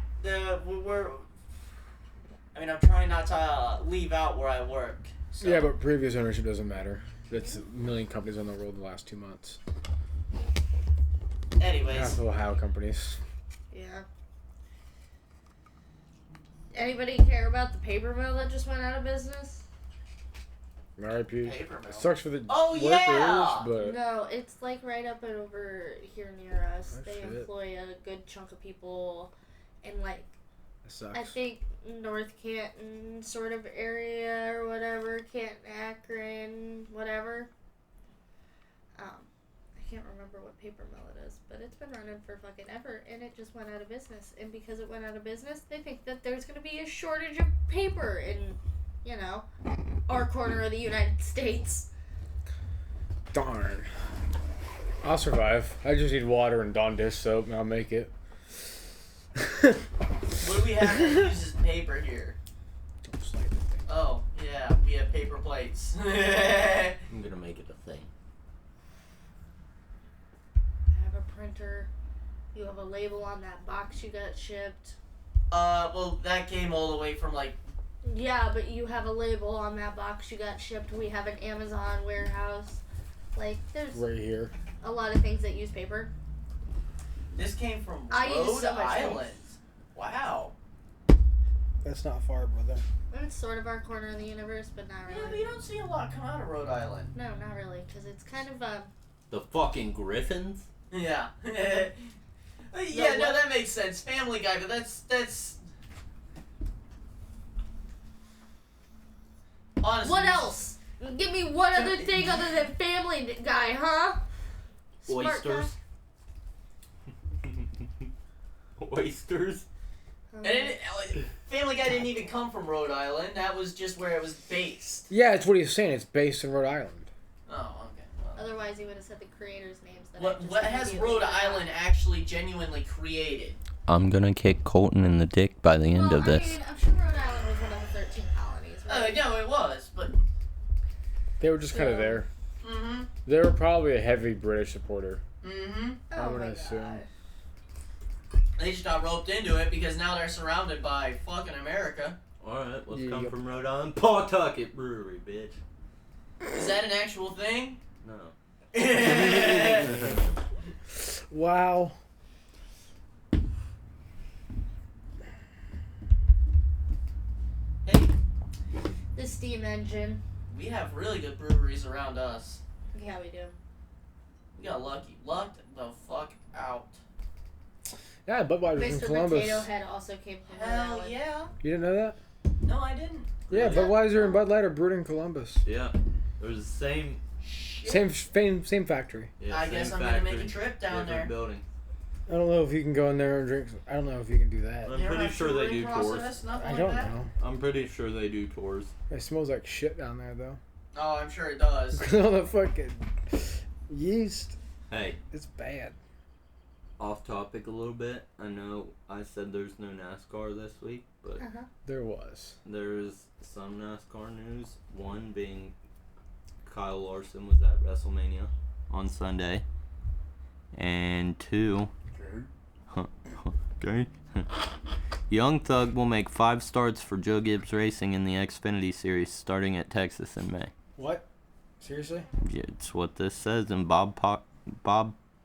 Speaker 1: I'm trying not to leave out where I work. So.
Speaker 2: Yeah, but previous ownership doesn't matter. That's a million companies on the road in the last 2 months.
Speaker 1: Anyways.
Speaker 2: Half of Ohio companies.
Speaker 4: Yeah. Anybody care about the paper mill that just went out of business?
Speaker 2: R.I.P.
Speaker 1: Paper mill.
Speaker 2: It sucks for the workers,
Speaker 1: yeah!
Speaker 2: but
Speaker 4: No, it's like right up and over here near us.
Speaker 2: Oh,
Speaker 4: They
Speaker 2: shit.
Speaker 4: employ a good chunk of people in like
Speaker 2: it sucks.
Speaker 4: I think North Canton sort of area or whatever, Canton, Akron, whatever. I can't remember what paper mill it is, but it's been running for fucking ever, and it just went out of business. And because it went out of business, they think that there's going to be a shortage of paper in, our corner of the United States.
Speaker 2: Darn. I'll survive. I just need water and Dawn dish soap, and I'll make it.
Speaker 1: What do we have that uses paper here? Oh, yeah, we have paper plates.
Speaker 5: I'm gonna make it a thing.
Speaker 4: I have a printer. You have a label on that box you got shipped.
Speaker 1: Well, that came all the way from,
Speaker 4: Yeah, but you have a label on that box you got shipped. We have an Amazon warehouse. There's
Speaker 2: Right here.
Speaker 4: a lot of things that use paper.
Speaker 1: this came from
Speaker 4: I use
Speaker 1: Rhode
Speaker 4: so much
Speaker 1: Island. Wow.
Speaker 2: That's not far, brother.
Speaker 4: It's sort of our corner of the universe, but not
Speaker 1: Yeah, but
Speaker 4: really.
Speaker 1: you don't see a lot come out of Rhode Island.
Speaker 4: No, not really, because it's kind of
Speaker 5: The fucking Griffins?
Speaker 1: Yeah. Yeah, no, that makes sense. Family Guy, but that's... Honestly.
Speaker 4: What else? Give me one other thing other than Family Guy, huh? Smart
Speaker 5: Oysters. Oysters?
Speaker 4: guy.
Speaker 1: And Family Guy didn't even come from Rhode Island. That was just where it was based.
Speaker 2: Yeah, it's what he's saying. It's based in Rhode Island.
Speaker 1: Oh, okay. Well.
Speaker 4: Otherwise, he would have said the creators' names. That I
Speaker 1: What
Speaker 4: just
Speaker 1: has
Speaker 4: immediately
Speaker 1: Rhode
Speaker 4: forgot.
Speaker 1: Island actually genuinely created?
Speaker 3: I'm gonna kick Colton in the dick by the end
Speaker 4: Well,
Speaker 3: of this.
Speaker 4: I mean, I'm sure Rhode Island was one of the 13 colonies, right?
Speaker 1: No, it was, but...
Speaker 2: They were just kind of
Speaker 4: So-
Speaker 2: there.
Speaker 1: Mm-hmm.
Speaker 2: They were probably a heavy British supporter.
Speaker 1: Mm-hmm.
Speaker 4: Oh
Speaker 2: I'm
Speaker 4: my
Speaker 2: gonna assume.
Speaker 4: God.
Speaker 1: They just got roped into it because now they're surrounded by fucking America.
Speaker 5: Alright, let's
Speaker 2: Yeah,
Speaker 5: come
Speaker 2: yep.
Speaker 5: from Rhode Island. Pawtucket Brewery, bitch.
Speaker 1: Is that an actual thing?
Speaker 5: No.
Speaker 2: Wow.
Speaker 1: Hey,
Speaker 4: The steam engine.
Speaker 1: we have really good breweries around us.
Speaker 4: Yeah, we do.
Speaker 1: We got lucky. Lucked the fuck out.
Speaker 2: Yeah, Budweiser's
Speaker 4: Mr.
Speaker 2: from Columbus.
Speaker 4: Potato Head also came from Rhode
Speaker 1: Hell
Speaker 4: Island.
Speaker 1: yeah.
Speaker 2: You didn't know that?
Speaker 1: No, I didn't.
Speaker 2: Yeah,
Speaker 1: Really?
Speaker 2: Budweiser and Bud Light are brewed in Columbus.
Speaker 5: Yeah. It was the same.
Speaker 1: Shit.
Speaker 2: Same factory.
Speaker 5: Yeah,
Speaker 1: I
Speaker 5: same
Speaker 1: guess I'm gonna make a
Speaker 5: factory,
Speaker 1: trip down
Speaker 5: different
Speaker 1: there.
Speaker 5: building.
Speaker 2: I don't know if you can go in there and drink. I don't know if you can do that.
Speaker 5: I'm
Speaker 1: You don't
Speaker 5: pretty
Speaker 1: have
Speaker 5: sure they
Speaker 1: touring
Speaker 5: do tours.
Speaker 1: process, nothing
Speaker 2: I
Speaker 1: like
Speaker 2: don't
Speaker 1: that?
Speaker 2: know.
Speaker 5: I'm pretty sure they do tours.
Speaker 2: It smells like shit down there though.
Speaker 1: Oh, I'm sure it does.
Speaker 2: Because all the fucking yeast.
Speaker 5: Hey,
Speaker 2: It's bad.
Speaker 5: off topic a little bit. I know I said there's no NASCAR this week, but
Speaker 4: Uh-huh.
Speaker 2: There was.
Speaker 5: there's some NASCAR news. One being Kyle Larson was at WrestleMania on Sunday. And two, okay. Young Thug will make 5 starts for Joe Gibbs Racing in the Xfinity Series starting at Texas in May.
Speaker 2: What? Seriously?
Speaker 5: Yeah, it's what this says, and Bob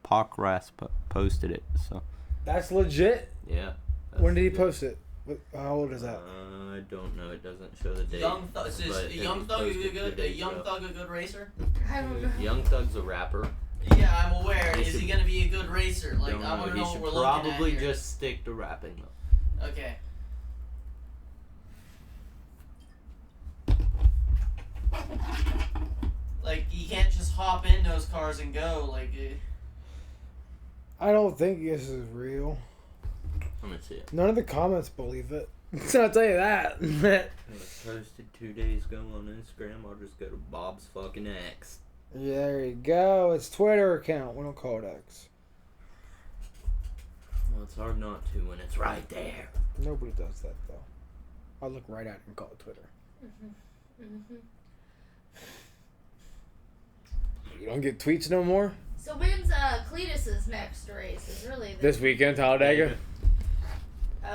Speaker 5: Pockras posted it. So
Speaker 2: That's legit?
Speaker 5: yeah.
Speaker 2: When did he
Speaker 5: that's
Speaker 2: post it? How old is
Speaker 5: good.
Speaker 2: that?
Speaker 5: I don't know. It doesn't show the date.
Speaker 1: Young Thug. Is
Speaker 5: but it
Speaker 1: Young
Speaker 5: was
Speaker 1: Thug a
Speaker 5: posted 2
Speaker 1: good?
Speaker 5: days
Speaker 1: Young
Speaker 5: ago.
Speaker 1: Thug a good racer?
Speaker 4: I don't know.
Speaker 5: Young Thug's a rapper.
Speaker 1: Yeah, I'm aware.
Speaker 5: He
Speaker 1: Is he
Speaker 5: should-
Speaker 1: gonna be a good racer? Like,
Speaker 5: Don't
Speaker 1: I want to
Speaker 5: He
Speaker 1: know what
Speaker 5: should
Speaker 1: we're looking at
Speaker 5: probably
Speaker 1: here.
Speaker 5: just stick to rapping though.
Speaker 1: Okay. Like, you can't just hop in those cars and go. Like,
Speaker 2: I don't think this is real.
Speaker 5: Let me see it.
Speaker 2: None of the comments believe it. So I'll tell you that.
Speaker 5: I posted 2 days ago on Instagram. I'll just go to Bob's fucking X.
Speaker 2: Yeah, there you go. It's Twitter account. We don't call it X.
Speaker 5: Well, it's hard not to when it's right there.
Speaker 2: Nobody does that though. I'll look right at it and call it Twitter. You don't get tweets no more?
Speaker 4: So when's Cletus's next race? Is really
Speaker 2: This weekend, Talladega.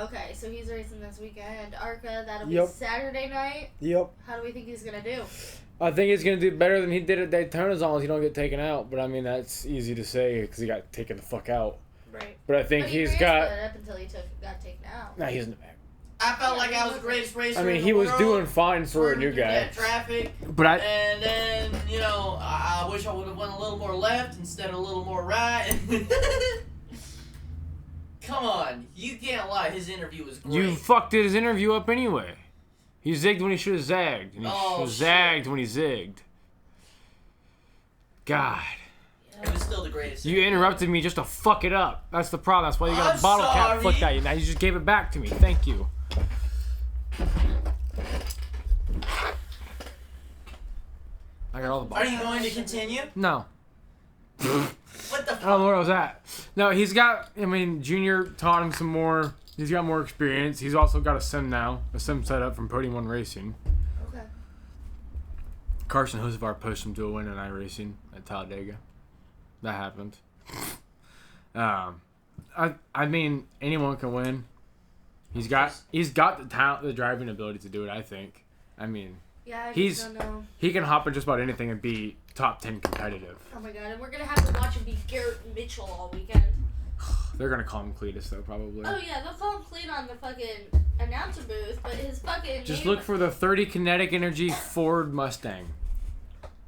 Speaker 4: Okay, so he's racing this weekend. Arca, that'll be
Speaker 2: Yep.
Speaker 4: Saturday night.
Speaker 2: Yep.
Speaker 4: How do we think he's gonna do?
Speaker 2: I think he's going to do better than he did at Daytona as long as he don't get taken out. But I mean, that's easy to say because he got taken the fuck out.
Speaker 4: Right.
Speaker 2: But I think
Speaker 4: But he
Speaker 2: he's
Speaker 4: ran
Speaker 2: got...
Speaker 4: it up until he got taken out.
Speaker 2: Nah, he's in the back.
Speaker 1: I felt like I was the greatest racer.
Speaker 2: I mean,
Speaker 1: in
Speaker 2: he
Speaker 1: the
Speaker 2: was
Speaker 1: world,
Speaker 2: doing fine for a
Speaker 1: swerving
Speaker 2: new
Speaker 1: through
Speaker 2: guy.
Speaker 1: that traffic,
Speaker 2: But
Speaker 1: and then I wish I would have went a little more left instead of a little more right. Come on, you can't lie. His interview was great.
Speaker 2: You fucked his interview up anyway. He zigged when he should have zagged. And he should have zagged when he zigged. God.
Speaker 1: It was still the greatest.
Speaker 2: You interrupted me just to fuck it up. That's the problem. That's why you got
Speaker 1: I'm
Speaker 2: a bottle cap
Speaker 1: sorry.
Speaker 2: flicked at you. Now you just gave it back to me. Thank you. I got all the
Speaker 1: Are
Speaker 2: bottles.
Speaker 1: you going to continue?
Speaker 2: No.
Speaker 1: What the
Speaker 2: I don't know
Speaker 1: fuck?
Speaker 2: where I was at. No, he's got, Junior taught him some more. He's got more experience. He's also got a sim now. A sim set up from Podium 1 Racing.
Speaker 4: Okay.
Speaker 2: Carson Hosevar pushed him to a win in iRacing at Talladega. That happened. I mean, anyone can win. He's got the talent, the driving ability to do it, I think. I mean,
Speaker 4: Yeah, I
Speaker 2: He's-
Speaker 4: just don't know.
Speaker 2: he can hop in just about anything and be top 10 competitive.
Speaker 4: Oh my god, and we're gonna have to watch him beat Garrett Mitchell all weekend.
Speaker 2: They're going to call him Cletus, though, probably.
Speaker 4: Oh yeah, they'll call him clean on the fucking announcer booth, but his fucking
Speaker 2: Just
Speaker 4: name,
Speaker 2: look for the 30 kinetic energy Ford Mustang.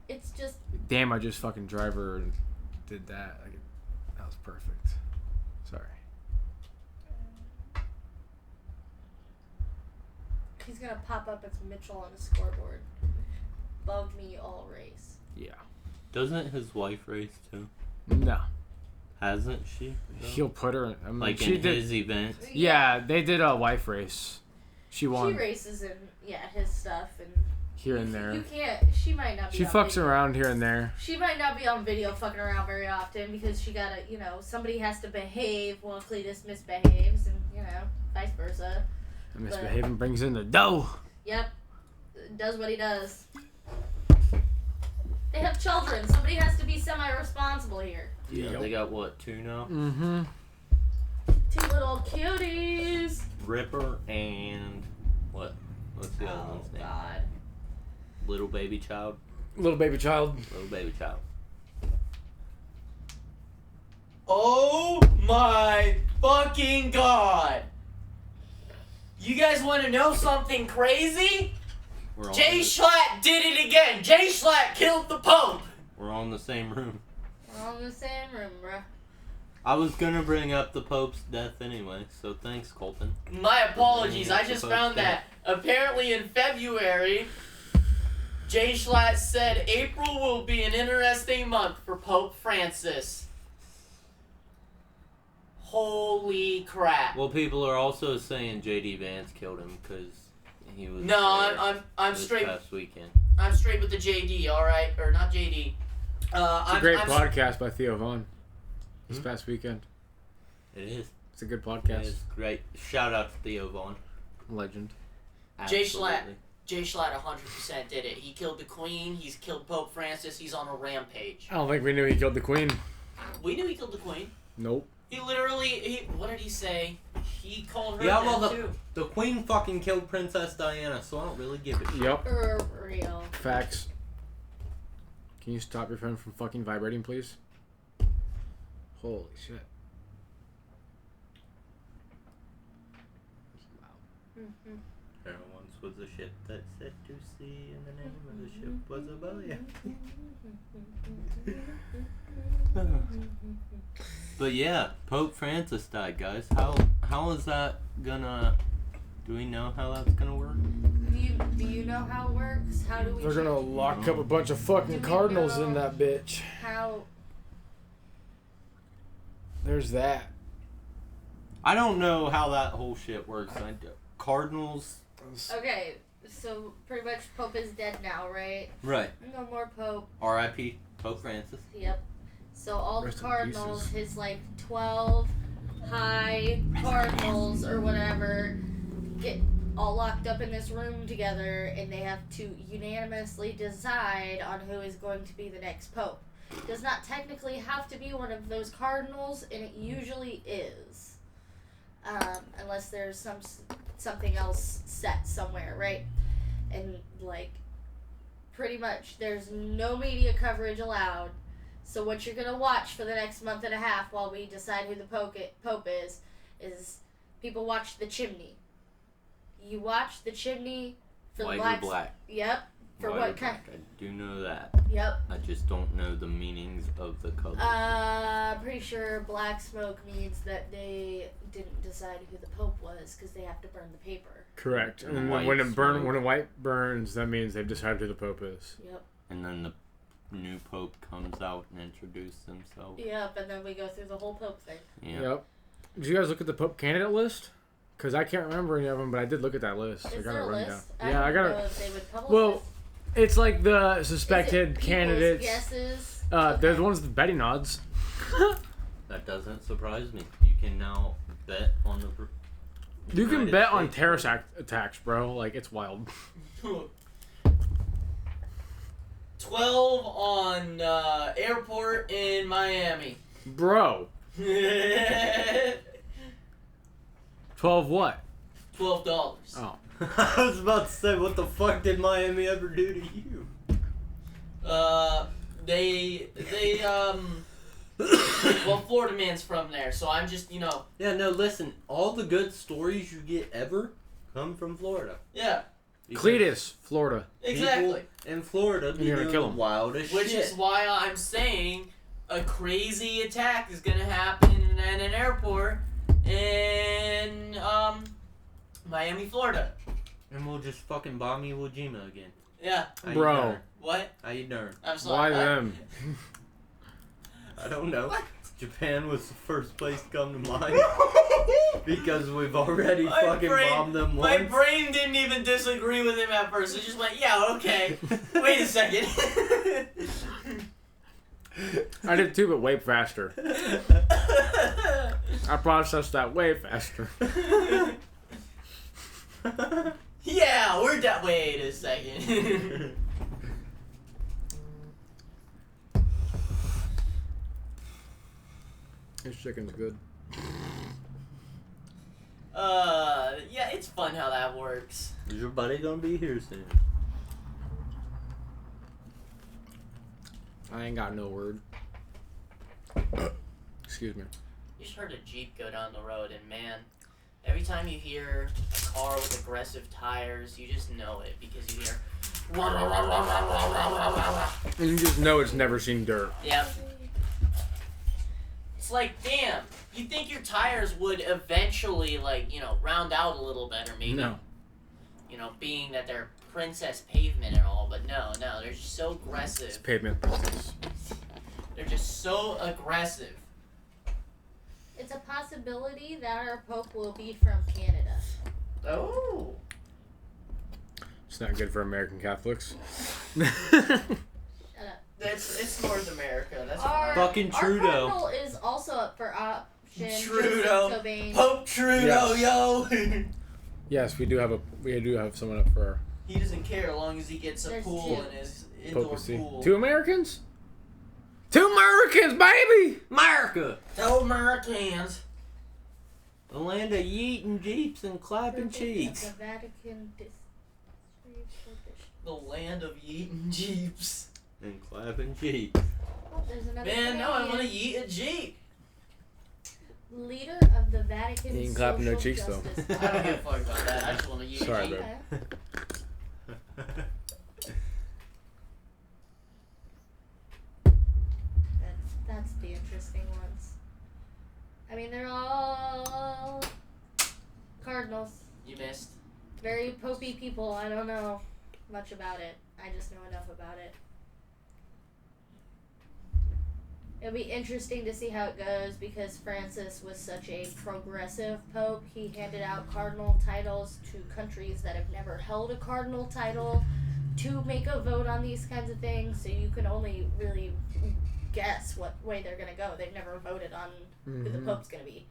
Speaker 4: it's just
Speaker 2: Damn, I just fucking driver and did that. Like, that was perfect. Sorry.
Speaker 4: he's gonna pop up as Mitchell on the scoreboard. Bug me all race.
Speaker 2: Yeah.
Speaker 5: Doesn't his wife race too?
Speaker 2: No.
Speaker 5: Hasn't she? though?
Speaker 2: He'll put her. I mean,
Speaker 5: Like
Speaker 2: she
Speaker 5: in
Speaker 2: did.
Speaker 5: his event.
Speaker 2: Yeah, they did a wife race. She won
Speaker 4: She races in his stuff and
Speaker 2: here and
Speaker 4: You
Speaker 2: there.
Speaker 4: can't. She might not be.
Speaker 2: She
Speaker 4: on
Speaker 2: fucks
Speaker 4: video.
Speaker 2: around here and there.
Speaker 4: She might not be on video fucking around very often because she gotta, somebody has to behave while Cletus misbehaves, and vice versa.
Speaker 2: And misbehaving brings in the dough.
Speaker 4: Yep, does what he does. They have children. Somebody has to be semi-responsible here.
Speaker 5: Yeah, they got what, 2 now?
Speaker 2: Mm-hmm.
Speaker 4: 2 little cuties.
Speaker 5: Ripper and what? What's the other
Speaker 4: Oh
Speaker 5: one's name?
Speaker 4: God.
Speaker 5: Little baby child.
Speaker 2: Little baby child.
Speaker 5: Little baby child.
Speaker 1: Oh my fucking god! You guys want to know something crazy?
Speaker 5: We're all
Speaker 1: Jay
Speaker 5: in the-
Speaker 1: Schlatt did it again. Jay Schlatt killed the Pope.
Speaker 5: We're all in the same room.
Speaker 4: We're all in the same room, bruh.
Speaker 5: I was gonna bring up the Pope's death anyway, so thanks, Colton.
Speaker 1: My apologies. I just found that apparently in February, Jay Schlatt said April will be an interesting month for Pope Francis. Holy crap!
Speaker 5: Well, people are also saying J.D. Vance killed him because he was.
Speaker 1: No,
Speaker 5: there
Speaker 1: I'm
Speaker 5: this
Speaker 1: straight.
Speaker 5: Past weekend.
Speaker 1: I'm straight with the JD. All right, or not JD.
Speaker 2: It's a great podcast by Theo Vaughn. This past weekend.
Speaker 5: It is.
Speaker 2: It's a good
Speaker 5: It
Speaker 2: podcast.
Speaker 5: is great. Shout out to Theo Vaughn.
Speaker 2: Legend.
Speaker 1: Jay Schlatt.
Speaker 5: Absolutely.
Speaker 1: Jay Schlatt 100% did it. He killed the Queen. He's killed Pope Francis. He's on a rampage.
Speaker 2: I don't think we knew he killed the queen.
Speaker 1: We knew he killed the Queen.
Speaker 2: Nope.
Speaker 1: He literally, what did he say? He called her
Speaker 5: Yeah,
Speaker 1: dead
Speaker 5: well,
Speaker 1: too.
Speaker 5: the Queen fucking killed Princess Diana, so I don't really give a shit.
Speaker 2: Yep.
Speaker 4: For real.
Speaker 2: Facts. Can you stop your phone from fucking vibrating, please? Holy shit.
Speaker 4: Mm-hmm.
Speaker 5: There once was a ship that said to sea, and the name of the ship was a Abelia. But yeah, Pope Francis died, guys. How is that gonna? Do we know how that's gonna work?
Speaker 4: Do you know how it works? How do we?
Speaker 2: They're gonna lock up a bunch of fucking
Speaker 4: Do we
Speaker 2: cardinals in
Speaker 4: know-
Speaker 2: that bitch.
Speaker 4: How?
Speaker 2: There's that.
Speaker 5: I don't know how that whole shit works. Cardinals.
Speaker 4: Okay, so pretty much Pope is dead now, right?
Speaker 5: Right.
Speaker 4: No more Pope.
Speaker 5: R.I.P. Pope Francis.
Speaker 4: Yep. So all
Speaker 2: Rest
Speaker 4: the
Speaker 2: in
Speaker 4: Cardinals,
Speaker 2: pieces.
Speaker 4: his like 12 high Cardinals or whatever, get all locked up in this room together, and they have to unanimously decide on who is going to be the next Pope. Does not technically have to be one of those Cardinals, and it usually is, unless there's something else set somewhere, right? And like, pretty much, there's no media coverage allowed. So what you're gonna watch for the next month and a half while we decide who the Pope is people watch The Chimney. You watch The Chimney for
Speaker 5: White
Speaker 4: the
Speaker 5: or black?
Speaker 4: Yep. For
Speaker 5: White or
Speaker 4: what kind?
Speaker 5: black. I do know that.
Speaker 4: Yep.
Speaker 5: I just don't know the meanings of the colors.
Speaker 4: I'm pretty sure black smoke means that they didn't decide who the Pope was because they have to burn the paper.
Speaker 2: Correct. And
Speaker 5: White
Speaker 2: when
Speaker 5: smoke.
Speaker 2: when a white burns, that means they've decided who the Pope is.
Speaker 4: Yep.
Speaker 5: And then the new Pope comes out and introduces himself.
Speaker 4: Yep. And then we go through the whole Pope thing.
Speaker 5: Yeah.
Speaker 2: Yep. Did you guys look at the Pope candidate list? Because I can't remember any of them, but I did look at that list.
Speaker 4: Is
Speaker 2: I got
Speaker 4: there
Speaker 2: it
Speaker 4: a
Speaker 2: written
Speaker 4: list?
Speaker 2: down.
Speaker 4: I
Speaker 2: Yeah, I
Speaker 4: don't
Speaker 2: got
Speaker 4: know
Speaker 2: it.
Speaker 4: if they would publish
Speaker 2: Well,
Speaker 4: this.
Speaker 2: it's like the
Speaker 4: Is it
Speaker 2: suspected
Speaker 4: people's
Speaker 2: candidates.
Speaker 4: Guesses?
Speaker 2: There's
Speaker 4: Okay.
Speaker 2: ones with Betty nods.
Speaker 5: That doesn't surprise me. You can now bet on the.
Speaker 2: You can
Speaker 5: United
Speaker 2: bet on
Speaker 5: States.
Speaker 2: terrorist attacks, bro. Like, it's wild.
Speaker 1: 12 on airport in Miami.
Speaker 2: Bro. 12 what?
Speaker 1: $12.
Speaker 2: Oh.
Speaker 5: I was about to say, what the fuck did Miami ever do to you?
Speaker 1: Well, Florida man's from there, so I'm just,
Speaker 5: Yeah, no, listen. All the good stories you get ever come from Florida.
Speaker 1: yeah,
Speaker 5: Because
Speaker 2: Cletus, Florida.
Speaker 1: exactly.
Speaker 5: people in Florida be
Speaker 2: You're gonna
Speaker 5: doing
Speaker 2: kill
Speaker 5: the
Speaker 2: 'em.
Speaker 5: wildest
Speaker 1: Which
Speaker 5: shit.
Speaker 1: is why I'm saying a crazy attack is gonna happen at an airport in, Miami, Florida.
Speaker 5: And we'll just fucking bomb Iwo Jima again.
Speaker 1: Yeah.
Speaker 5: How
Speaker 2: Bro.
Speaker 5: You doing?
Speaker 1: What?
Speaker 5: How you doing?
Speaker 1: I'm
Speaker 2: Why
Speaker 1: sorry.
Speaker 2: them?
Speaker 5: I don't know.
Speaker 1: What?
Speaker 5: Japan was the first place to come to mind because we've already
Speaker 1: My
Speaker 5: fucking
Speaker 1: brain-
Speaker 5: bombed them
Speaker 1: My
Speaker 5: once.
Speaker 1: brain didn't even disagree with him at first. It just went, yeah, okay. Wait a second.
Speaker 2: I did too, but way faster. I processed that way faster.
Speaker 1: Yeah, we're done. Wait a second.
Speaker 2: This chicken's good.
Speaker 1: Yeah, it's fun how that works.
Speaker 5: Is your buddy gonna be here soon?
Speaker 2: I ain't got no word. Excuse me.
Speaker 1: You just heard a Jeep go down the road, and man, every time you hear a car with aggressive tires, you just know it because you hear.
Speaker 2: And you just know it's never seen dirt.
Speaker 1: Yep. It's like, damn, you'd think your tires would eventually, round out a little better, maybe.
Speaker 2: No.
Speaker 1: Being that they're princess pavement and all, but no, they're just so
Speaker 2: It's
Speaker 1: aggressive.
Speaker 2: pavement princess.
Speaker 1: They're just so aggressive.
Speaker 4: It's a possibility that our Pope will be from Canada.
Speaker 1: Oh.
Speaker 2: It's not good for American Catholics.
Speaker 4: Shut up.
Speaker 1: It's North America. That's
Speaker 4: Our,
Speaker 1: fine.
Speaker 5: Fucking
Speaker 4: our
Speaker 5: Trudeau.
Speaker 4: cardinal is also up for option.
Speaker 1: Trudeau.
Speaker 4: Joseph Cobain.
Speaker 1: Pope Trudeau,
Speaker 2: Yes.
Speaker 1: yo.
Speaker 2: Yes, we do have someone up for
Speaker 1: He doesn't care as long as he gets a
Speaker 4: There's
Speaker 1: pool
Speaker 4: two.
Speaker 1: in his indoor
Speaker 2: papacy.
Speaker 1: pool.
Speaker 2: 2 Americans? 2 Americans, baby!
Speaker 5: America!
Speaker 1: Two Americans.
Speaker 5: The land of yeeting jeeps and clapping
Speaker 4: The
Speaker 5: cheeks.
Speaker 4: Vatican
Speaker 1: The land of yeeting jeeps.
Speaker 5: And clapping cheeks.
Speaker 4: Oh, there's another
Speaker 1: Man, no, I
Speaker 4: Canadian.
Speaker 1: want to yeet a jeep.
Speaker 4: Leader of the Vatican.
Speaker 2: You ain't clapping no
Speaker 4: Social
Speaker 2: cheeks, though.
Speaker 4: Justice
Speaker 1: I don't give a fuck about that. I just want to yeet
Speaker 2: Sorry,
Speaker 1: a jeep.
Speaker 2: babe.
Speaker 4: That's the interesting ones. I mean, they're all cardinals.
Speaker 1: You missed.
Speaker 4: Very popey people. I don't know much about it. I just know enough about it. It'll be interesting to see how it goes because Francis was such a progressive pope. He handed out cardinal titles to countries that have never held a cardinal title to make a vote on these kinds of things. So you can only really guess what way they're going to go. They've never voted on who the pope's going to be.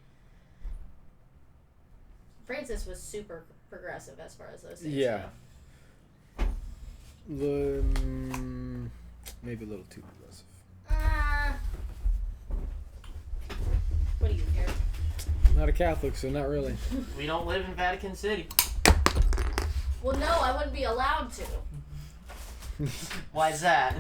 Speaker 4: Francis was super progressive as far as those things
Speaker 2: Yeah.
Speaker 4: go.
Speaker 2: Maybe a little too progressive.
Speaker 4: What do you care?
Speaker 2: I'm not a Catholic, so not really.
Speaker 1: We don't live in Vatican City.
Speaker 4: Well, no, I wouldn't be allowed to.
Speaker 1: Why is that?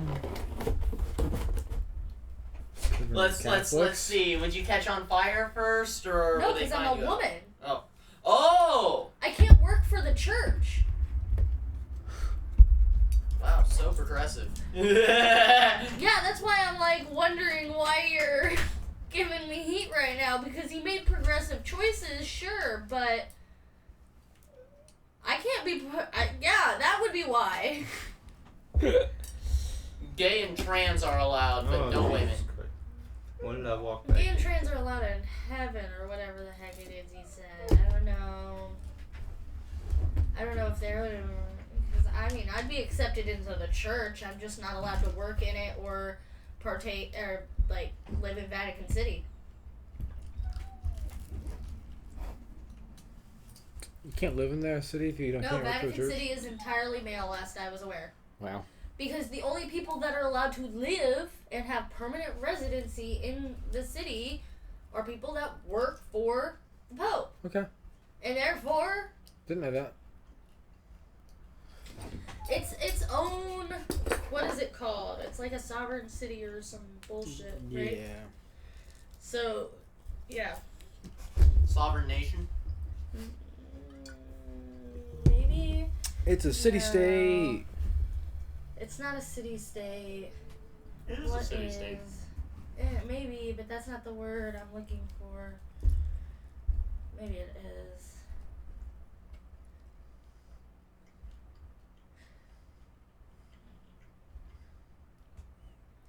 Speaker 1: Let's see. Would you catch on fire first, or
Speaker 4: No,
Speaker 1: would they
Speaker 4: because
Speaker 1: find
Speaker 4: I'm a
Speaker 1: you out?
Speaker 4: woman.
Speaker 1: Oh!
Speaker 4: I can't work for the church.
Speaker 1: Wow, so progressive.
Speaker 4: Yeah, that's why I'm like wondering why you're giving me heat right now, because he made progressive choices, sure, but I can't be. Yeah, that would be why.
Speaker 1: Gay and trans are allowed, but no women.
Speaker 5: When did I walk back?
Speaker 4: Gay and trans are allowed in heaven, or whatever the heck it is he said. I don't know. I don't know if they're. Because I mean, I'd be accepted into the church. I'm just not allowed to work in it or partake or like live in Vatican City.
Speaker 2: You can't live in that city if you don't
Speaker 4: No,
Speaker 2: can't work for the
Speaker 4: Vatican
Speaker 2: church?
Speaker 4: City is entirely male, last I was aware.
Speaker 2: Wow.
Speaker 4: Because the only people that are allowed to live and have permanent residency in the city are people that work for the Pope.
Speaker 2: Okay.
Speaker 4: And therefore,
Speaker 2: Didn't know that.
Speaker 4: it's its own, what is it called? It's like a sovereign city or some bullshit, right?
Speaker 2: Yeah.
Speaker 4: So, yeah.
Speaker 1: Sovereign nation.
Speaker 4: Maybe.
Speaker 2: It's a city-state.
Speaker 4: It's not a city-state.
Speaker 1: It is
Speaker 4: What
Speaker 1: a city-state.
Speaker 4: Maybe, but that's not the word I'm looking for. Maybe it is.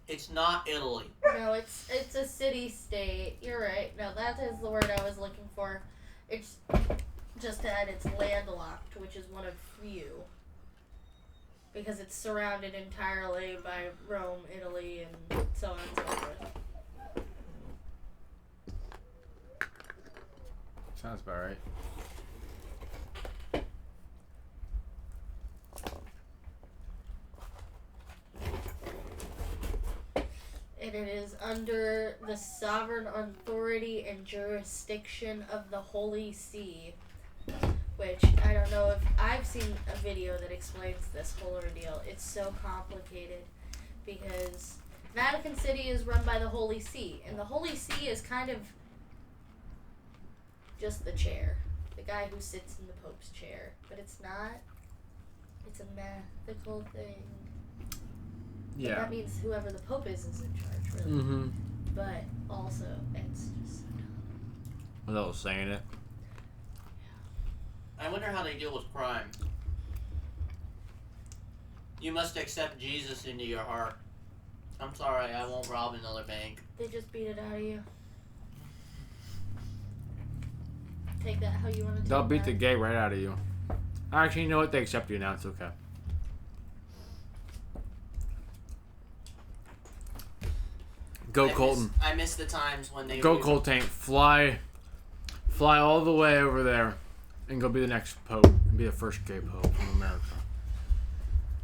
Speaker 1: It's not Italy.
Speaker 4: No, it's a city-state. You're right. No, that is the word I was looking for. It's just that it's landlocked, which is one of few. Because it's surrounded entirely by Rome, Italy, and so on and so forth.
Speaker 2: Sounds about right.
Speaker 4: And it is under the sovereign authority and jurisdiction of the Holy See. Which, I don't know if I've seen a video that explains this whole ordeal. It's so complicated because Vatican City is run by the Holy See. And the Holy See is kind of just the chair. The guy who sits in the Pope's chair. But it's not. It's a mythical thing. But
Speaker 2: Yeah.
Speaker 4: that means whoever the Pope is in charge, really.
Speaker 2: Mm-hmm.
Speaker 4: But also, it's just so dumb.
Speaker 2: Without saying it.
Speaker 1: I wonder how they deal with crime. You must accept Jesus into your heart. I'm sorry, I won't rob another bank.
Speaker 4: They just beat it out of you. Take that how you want to take
Speaker 2: They'll beat the
Speaker 4: that.
Speaker 2: gay right out of you. Actually, you know what? They accept you now. It's okay. Go Colton.
Speaker 1: I miss the times when they
Speaker 2: Go
Speaker 1: would-
Speaker 2: Colton. Fly all the way over there and go be the next pope and be the first gay pope from America.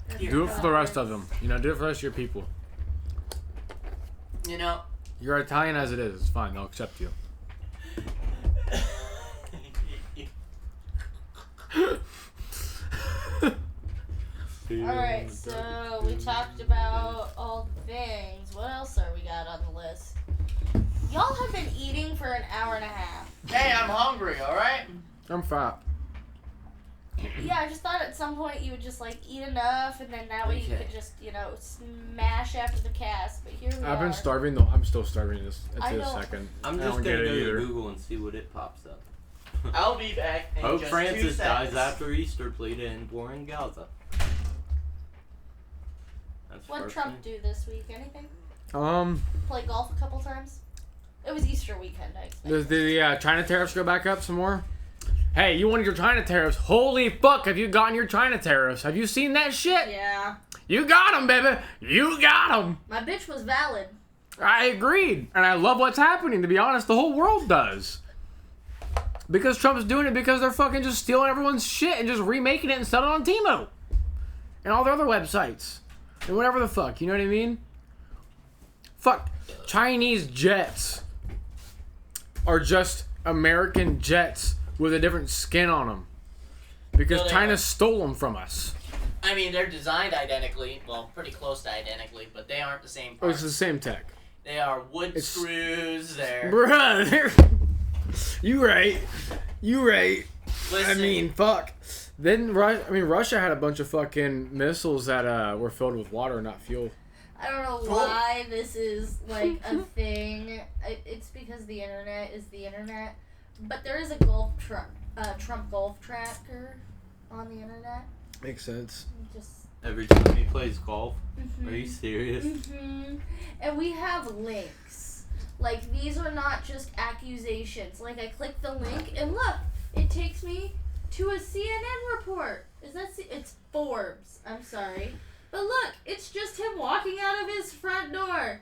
Speaker 4: That's
Speaker 2: Do it for the rest of
Speaker 4: backwards.
Speaker 2: them. You know, do it for the rest of your people.
Speaker 1: You know,
Speaker 2: You're Italian as it is. It's fine. They'll accept you.
Speaker 4: Alright, so we talked about all the things. What else are we got on the list? Y'all have been eating for an hour and a half.
Speaker 1: Hey, I'm hungry, alright?
Speaker 2: I'm fat.
Speaker 4: Yeah, I just thought at some point you would just like eat enough and then that way you
Speaker 3: Okay.
Speaker 4: could just, you know, smash after the cast. But here we are.
Speaker 2: I've been starving though. I'm still starving this.
Speaker 4: I
Speaker 2: It's a
Speaker 4: know.
Speaker 2: second.
Speaker 5: I'm
Speaker 2: I
Speaker 5: just
Speaker 2: don't
Speaker 5: gonna
Speaker 2: get
Speaker 5: go
Speaker 2: it
Speaker 5: to
Speaker 2: either.
Speaker 5: Google and see what it pops up.
Speaker 1: I'll be back in
Speaker 5: Pope
Speaker 1: just
Speaker 5: Francis
Speaker 1: 2 seconds.
Speaker 5: dies after Easter pleaded in war in Gaza. That's
Speaker 4: What
Speaker 5: first
Speaker 4: Trump
Speaker 5: thing.
Speaker 4: do this week? Anything? Play golf a couple times? It was Easter weekend, I expect.
Speaker 2: Does the China tariffs go back up some more? Hey, you wanted your China tariffs. Holy fuck, have you gotten your China tariffs? Have you seen that shit?
Speaker 4: Yeah.
Speaker 2: You got them, baby. You got them.
Speaker 4: My bitch was valid.
Speaker 2: I agreed. And I love what's happening, to be honest. The whole world does. Because Trump's doing it because they're fucking just stealing everyone's shit and just remaking it and selling it on Temu. And all their other websites. And whatever the fuck, you know what I mean? Fuck. Chinese jets are just American jets with a different skin on them. Because
Speaker 1: No, they
Speaker 2: China
Speaker 1: are.
Speaker 2: stole them from us.
Speaker 1: I mean, they're designed identically. Well, pretty close to identically, but they aren't the same
Speaker 2: Oh,
Speaker 1: parts.
Speaker 2: it's the same tech.
Speaker 1: They are wood
Speaker 2: It's-
Speaker 1: screws. They're
Speaker 2: Bruh, you right. You right.
Speaker 1: listen,
Speaker 2: I mean, fuck. Then Russia had a bunch of fucking missiles that were filled with water, not fuel.
Speaker 4: I don't know why this is like a thing. It's because the internet is the internet. But there is a Trump golf tracker on the internet.
Speaker 2: Makes sense.
Speaker 4: Just.
Speaker 3: Every time he plays golf? Are you serious?
Speaker 4: And we have links. Like, these are not just accusations. Like, I click the link and look, it takes me to a CNN report. It's Forbes. I'm sorry. But look, it's just him walking out of his front door.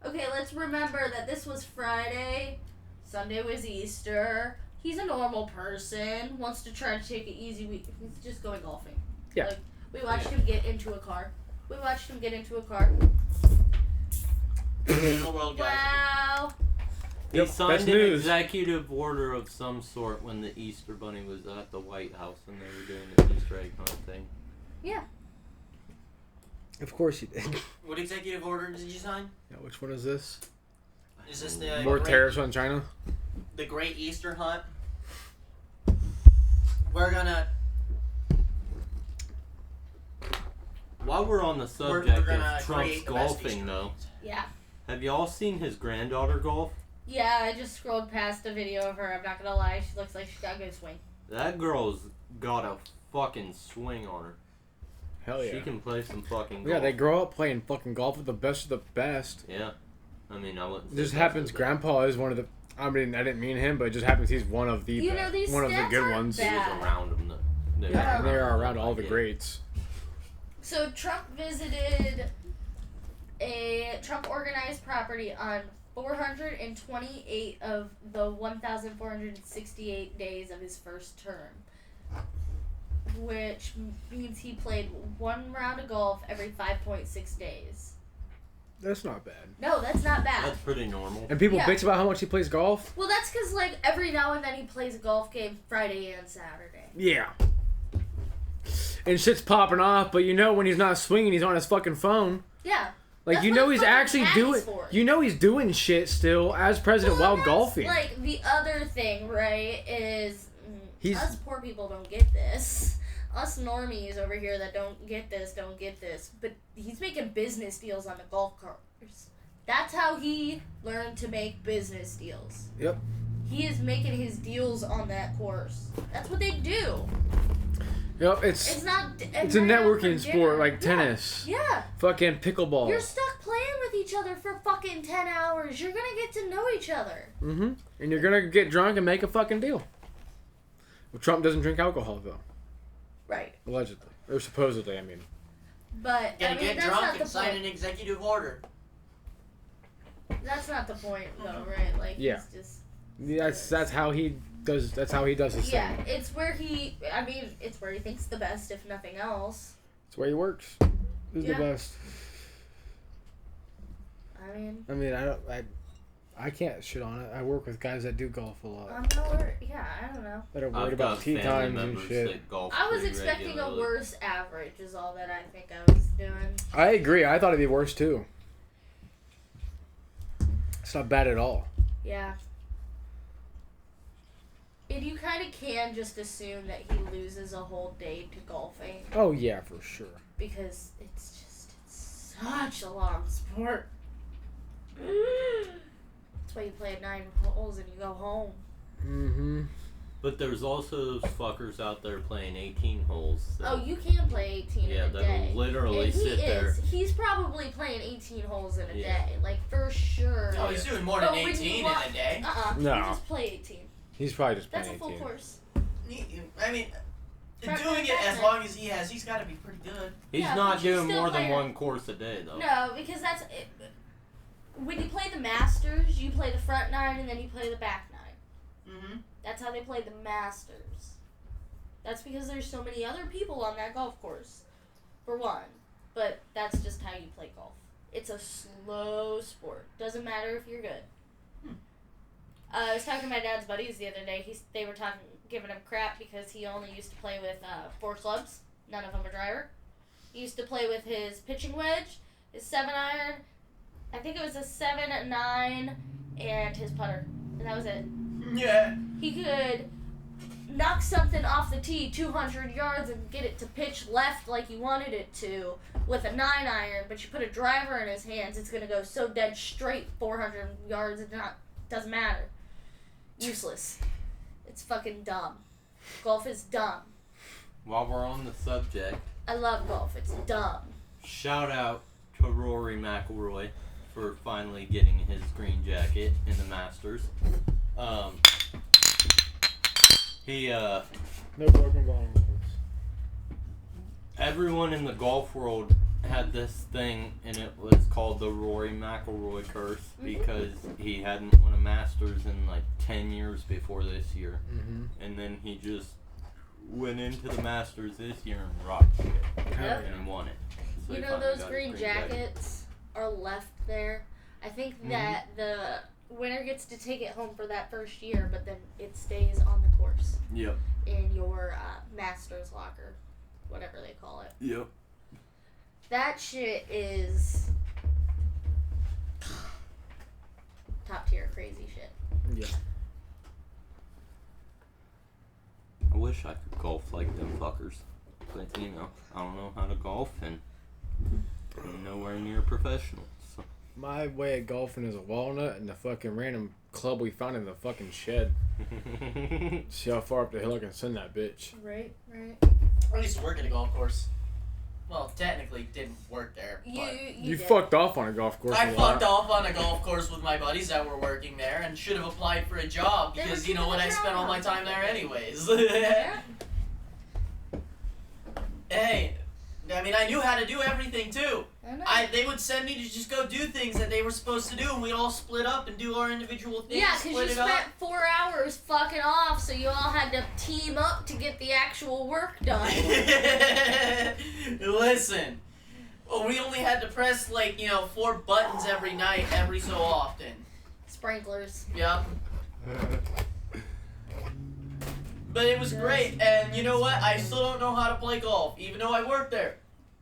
Speaker 4: Okay, let's remember that this was Friday. Sunday was Easter. He's a normal person. Wants to try to take it easy. He's just going golfing.
Speaker 2: Yeah.
Speaker 4: Like, we watched him get into a car.
Speaker 1: the world guys.
Speaker 4: Wow.
Speaker 3: He
Speaker 2: Yep,
Speaker 3: signed
Speaker 2: that's
Speaker 3: an
Speaker 2: news.
Speaker 3: executive order of some sort when the Easter Bunny was at the White House and they were doing an Easter egg hunt thing.
Speaker 4: Yeah.
Speaker 2: Of course you did.
Speaker 1: What executive order did you sign?
Speaker 2: Yeah, which one is this?
Speaker 1: Is this the
Speaker 2: More
Speaker 1: great,
Speaker 2: tariffs on China?
Speaker 1: the Great Easter Hunt? We're gonna.
Speaker 3: While we're on the
Speaker 1: We're
Speaker 3: subject
Speaker 1: gonna
Speaker 3: of Trump's
Speaker 1: create the best
Speaker 3: golfing,
Speaker 1: Easter
Speaker 3: though,
Speaker 4: Yeah.
Speaker 3: have y'all seen his granddaughter golf?
Speaker 4: Yeah, I just scrolled past a video of her. I'm not gonna lie, she looks like she's got a good swing.
Speaker 3: That girl's got a fucking swing on her.
Speaker 2: Hell yeah.
Speaker 3: She can play some fucking golf.
Speaker 2: Yeah, they grow up playing fucking golf with the best of the best.
Speaker 3: Yeah. I mean, I wouldn't
Speaker 2: It
Speaker 3: say
Speaker 2: just
Speaker 3: best
Speaker 2: happens
Speaker 3: of the-
Speaker 2: Grandpa is one of the... I mean, I didn't mean him, but it just happens he's one of the
Speaker 4: You know, these
Speaker 2: one of the
Speaker 4: stats
Speaker 2: good
Speaker 4: aren't
Speaker 2: ones.
Speaker 3: He was
Speaker 4: bad.
Speaker 3: around them, though.
Speaker 2: Yeah, and they are around
Speaker 3: them,
Speaker 2: all the
Speaker 3: yeah.
Speaker 2: greats.
Speaker 4: So Trump visited a Trump-organized property on 428 of the 1,468 days of his first term, which means he played one round of golf every 5.6 days.
Speaker 2: That's not bad.
Speaker 4: No, that's not bad.
Speaker 3: That's pretty normal.
Speaker 2: And people
Speaker 4: Yeah.
Speaker 2: bitch about how much he plays golf?
Speaker 4: Well, that's because, like, every now and then he plays a golf game Friday and Saturday.
Speaker 2: Yeah. And shit's popping off, but you know when he's not swinging, he's on his fucking phone.
Speaker 4: Yeah.
Speaker 2: Like,
Speaker 4: That's
Speaker 2: you
Speaker 4: what
Speaker 2: know
Speaker 4: a
Speaker 2: he's
Speaker 4: fucking
Speaker 2: actually
Speaker 4: caddy's
Speaker 2: doing...
Speaker 4: for.
Speaker 2: You know he's doing shit still as president while
Speaker 4: that's,
Speaker 2: golfing.
Speaker 4: Like, the other thing, right, is
Speaker 2: He's-
Speaker 4: us poor people don't get this. Us normies over here that don't get this. But he's making business deals on the golf course. That's how he learned to make business deals.
Speaker 2: Yep.
Speaker 4: He is making his deals on that course. That's what they do.
Speaker 2: Yep,
Speaker 4: It's not...
Speaker 2: it's a networking sport like tennis.
Speaker 4: Yeah.
Speaker 2: Fucking pickleball.
Speaker 4: You're stuck playing with each other for fucking 10 hours. You're gonna get to know each other.
Speaker 2: Mm-hmm. And you're gonna get drunk and make a fucking deal. Well, Trump doesn't drink alcohol, though.
Speaker 4: Right.
Speaker 2: Allegedly. Or supposedly, I mean.
Speaker 4: But,
Speaker 1: Gonna
Speaker 4: I mean,
Speaker 1: get
Speaker 4: that's
Speaker 1: drunk
Speaker 4: not the
Speaker 1: and sign
Speaker 4: point.
Speaker 1: an executive order.
Speaker 4: That's not the point, though, right? Like,
Speaker 2: Yeah.
Speaker 4: he's just...
Speaker 2: That's how he does his
Speaker 4: Yeah,
Speaker 2: thing.
Speaker 4: it's where he thinks the best, if nothing else.
Speaker 2: It's where he works. He's
Speaker 4: Yeah.
Speaker 2: the best.
Speaker 4: I mean,
Speaker 2: I can't shit on it. I work with guys that do golf a lot.
Speaker 4: I'm not worried. Yeah, I don't know.
Speaker 2: That are worried
Speaker 3: I've
Speaker 2: about
Speaker 3: got
Speaker 2: tee
Speaker 3: family
Speaker 2: times and
Speaker 3: members
Speaker 2: shit.
Speaker 3: that golf
Speaker 4: I was
Speaker 3: pretty
Speaker 4: expecting a
Speaker 3: regularly.
Speaker 4: worse average, is all that I think I was doing.
Speaker 2: I agree. I thought it'd be worse, too. It's not bad at all.
Speaker 4: Yeah. And you kind of can just assume that he loses a whole day to golfing
Speaker 2: Oh, yeah, for sure.
Speaker 4: because it's such a long sport. That's why you play at 9 holes and you go home.
Speaker 2: Mm-hmm.
Speaker 5: But there's also those fuckers out there playing 18 holes. So.
Speaker 4: Oh, you can play 18
Speaker 5: Yeah,
Speaker 4: in a day.
Speaker 5: that'll literally
Speaker 4: And he
Speaker 5: sit there.
Speaker 4: He's probably playing 18 holes in a
Speaker 5: Yeah.
Speaker 4: day, like for sure.
Speaker 1: Oh, he's doing more than
Speaker 4: But when
Speaker 1: 18
Speaker 4: you
Speaker 1: in
Speaker 4: walk-
Speaker 1: a day.
Speaker 2: No.
Speaker 4: You just play 18.
Speaker 2: He's probably just
Speaker 4: That's a
Speaker 2: playing
Speaker 4: full
Speaker 2: 18.
Speaker 4: course.
Speaker 1: I mean,
Speaker 4: Front
Speaker 1: doing
Speaker 4: and
Speaker 1: it
Speaker 4: back
Speaker 1: as
Speaker 4: then.
Speaker 1: long as he has, he's got to be pretty good.
Speaker 5: He's
Speaker 4: Yeah,
Speaker 5: not
Speaker 4: but you
Speaker 5: doing
Speaker 4: still
Speaker 5: more than
Speaker 4: play-
Speaker 5: one course a day, though.
Speaker 4: No, because that's it. When you play the Masters, you play the front 9 and then you play the back 9.
Speaker 1: Mm-hmm.
Speaker 4: That's how they play the Masters. That's because there's so many other people on that golf course, for one. But that's just how you play golf. It's a slow sport. Doesn't matter if you're good. I was talking to my dad's buddies the other day. They were giving him crap because he only used to play with 4 clubs. None of them a driver. He used to play with his pitching wedge, his 7-iron. I think it was a 7, a 9, and his putter. And that was it.
Speaker 1: Yeah.
Speaker 4: He could knock something off the tee 200 yards and get it to pitch left like you wanted it to with a 9-iron, but you put a driver in his hands, it's going to go so dead straight 400 yards, it doesn't matter. Useless. It's fucking dumb. Golf is dumb.
Speaker 5: While we're on the subject,
Speaker 4: I love golf. It's dumb.
Speaker 5: shout out to Rory McIlroy for finally getting his green jacket in the Masters.
Speaker 2: No broken bones.
Speaker 5: Everyone in the golf world had this thing, and it was called the Rory McIlroy curse because he hadn't won a Masters in like 10 years before this year.
Speaker 2: Mm-hmm.
Speaker 5: And then he just went into the Masters this year and rocked shit.
Speaker 4: Yep.
Speaker 5: And won it. So
Speaker 4: You
Speaker 5: he
Speaker 4: know
Speaker 5: finally
Speaker 4: those
Speaker 5: got his
Speaker 4: green jackets are left there? I think that the winner gets to take it home for that first year, but then it stays on the course
Speaker 5: Yep.
Speaker 4: in your master's locker, whatever they call it.
Speaker 5: Yep.
Speaker 4: That shit is top tier crazy shit.
Speaker 2: Yeah.
Speaker 5: I wish I could golf like them fuckers. But, you know, I don't know how to golf, and I'm nowhere near professional. So.
Speaker 2: My way of golfing is a walnut and the fucking random club we found in the fucking shed. See how far up the hill I can send that bitch.
Speaker 4: Right, right.
Speaker 1: I used to work at a golf course. Well, technically didn't work there. But
Speaker 2: You
Speaker 4: did.
Speaker 2: fucked off on a golf course.
Speaker 1: I
Speaker 2: a lot.
Speaker 1: fucked off on a golf course with my buddies that were working there and should have applied for a job
Speaker 4: They were
Speaker 1: because you know
Speaker 4: keeping
Speaker 1: what,
Speaker 4: the
Speaker 1: I spent all my
Speaker 4: job.
Speaker 1: time there anyways.
Speaker 4: Yeah.
Speaker 1: Hey, I mean, I knew how to do everything too.
Speaker 4: I know.
Speaker 1: They would send me to just go do things that they were supposed to do, and we'd all split up and do our individual things.
Speaker 4: Yeah, because you
Speaker 1: split it
Speaker 4: spent
Speaker 1: up.
Speaker 4: 4 hours fucking off, so you all had to team up to get the actual work done.
Speaker 1: Listen, well, we only had to press 4 buttons every night, every so often.
Speaker 4: Sprinklers.
Speaker 1: Yep. But it was great, and you know what? I still don't know how to play golf, even though I worked there.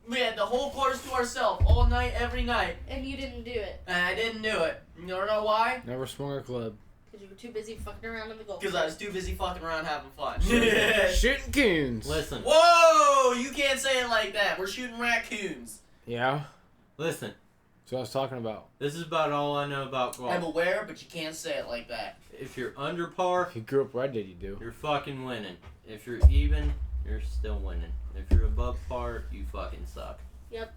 Speaker 1: We had the whole course to ourselves, all night, every night,
Speaker 4: And you didn't do it.
Speaker 1: and I didn't do it. You don't know why?
Speaker 2: Never swung a club.
Speaker 4: Because you were too busy fucking around in the golf.
Speaker 1: Because I was too busy fucking around having fun.
Speaker 2: Shooting coons.
Speaker 5: Listen.
Speaker 1: Whoa! You can't say it like that. We're shooting raccoons.
Speaker 2: Yeah.
Speaker 5: Listen.
Speaker 2: That's what I was talking about.
Speaker 5: This is about all I know about golf.
Speaker 1: I'm aware, but you can't say it like that.
Speaker 5: If you're under par,
Speaker 2: If you grew up where I did, you do.
Speaker 5: you're fucking winning. If you're even, you're still winning. If you're above par, you fucking suck.
Speaker 4: Yep.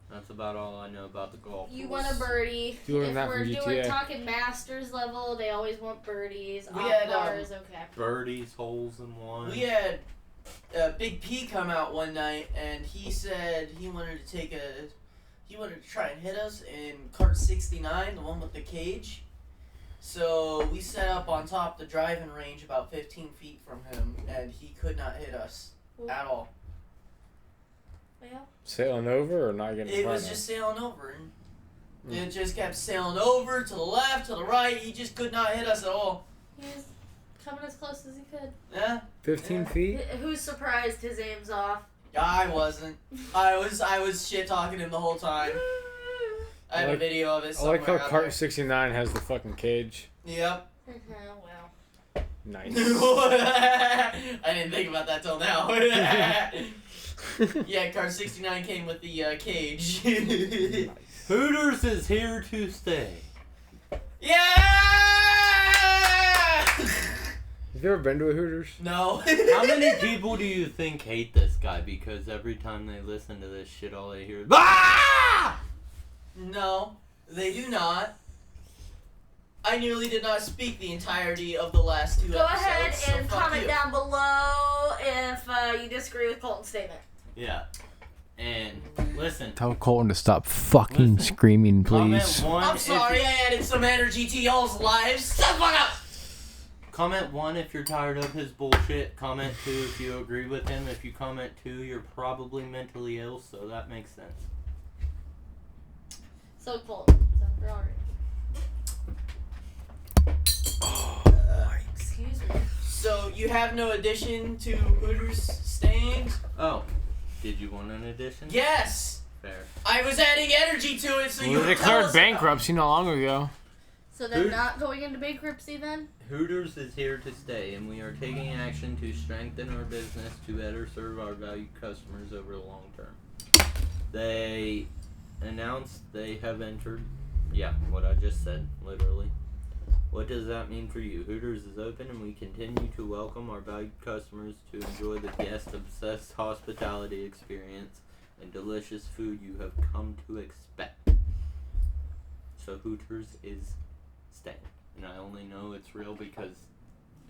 Speaker 5: That's about all I know about the golf.
Speaker 4: You
Speaker 5: course.
Speaker 4: want a birdie.
Speaker 2: You learned
Speaker 4: If
Speaker 2: that
Speaker 4: we're
Speaker 2: from
Speaker 4: doing
Speaker 2: GTA.
Speaker 4: talking masters level, they always want birdies.
Speaker 1: We
Speaker 4: Off
Speaker 1: had,
Speaker 4: bars, okay.
Speaker 5: Birdies, holes in one.
Speaker 1: We had Big P come out one night, and he said he wanted to try and hit us in cart 69, the one with the cage. So we set up on top the driving range about 15 feet from him, and he could not hit us at all.
Speaker 4: Well,
Speaker 2: Sailing over or not getting
Speaker 1: It
Speaker 2: far
Speaker 1: was
Speaker 2: enough?
Speaker 1: just sailing over, and it just kept sailing over to the left, to the right. He just could not hit us at all.
Speaker 4: he was coming as close as he could.
Speaker 1: Yeah,
Speaker 2: 15 feet?
Speaker 4: Who's surprised his aim's off?
Speaker 1: I wasn't. I was shit talking him the whole time. I have a
Speaker 2: like-
Speaker 1: video of it
Speaker 2: I
Speaker 1: somewhere.
Speaker 2: like how
Speaker 1: out
Speaker 2: Cart
Speaker 1: there.
Speaker 2: 69 has the fucking cage.
Speaker 1: Yep.
Speaker 4: Well.
Speaker 2: Nice.
Speaker 1: I didn't think about that till now. Yeah, card 69 came with the cage.
Speaker 5: Hooters is here to stay.
Speaker 1: Yeah!
Speaker 2: Have you ever been to a Hooters?
Speaker 1: No.
Speaker 5: How many people do you think hate this guy? Because every time they listen to this shit, all they hear is "Ah!"
Speaker 1: No, they do not. I nearly did not speak the entirety of the last 2
Speaker 4: Go
Speaker 1: episodes.
Speaker 4: ahead
Speaker 1: so
Speaker 4: and
Speaker 1: fuck
Speaker 4: comment
Speaker 1: you.
Speaker 4: down below if you disagree with Colton's statement.
Speaker 5: Yeah. And listen.
Speaker 2: Tell Colton to stop fucking
Speaker 5: Listen.
Speaker 2: screaming,
Speaker 5: Comment
Speaker 2: please.
Speaker 5: one.
Speaker 1: I'm sorry, I added some energy to y'all's lives. Shut the fuck up!
Speaker 5: Comment 1 if you're tired of his bullshit. Comment 2 if you agree with him. If you comment 2, you're probably mentally ill, so that makes sense.
Speaker 4: So Colton, so we're already. Excuse me.
Speaker 1: So, you have no addition to Hooters staying?
Speaker 5: Oh, did you want an addition?
Speaker 1: Yes!
Speaker 5: Fair.
Speaker 1: I was adding energy to it so you
Speaker 2: We
Speaker 1: would tell
Speaker 2: declared
Speaker 1: us
Speaker 2: bankruptcy not long ago.
Speaker 4: So they're
Speaker 5: Who-
Speaker 4: not going into bankruptcy then?
Speaker 5: Hooters is here to stay, and we are taking action to strengthen our business to better serve our valued customers over the long term. They announced they have entered. Yeah, what I just said, literally. What does that mean for you? Hooters is open, and we continue to welcome our valued customers to enjoy the guest-obsessed hospitality experience and delicious food you have come to expect. So Hooters is staying. And I only know it's real because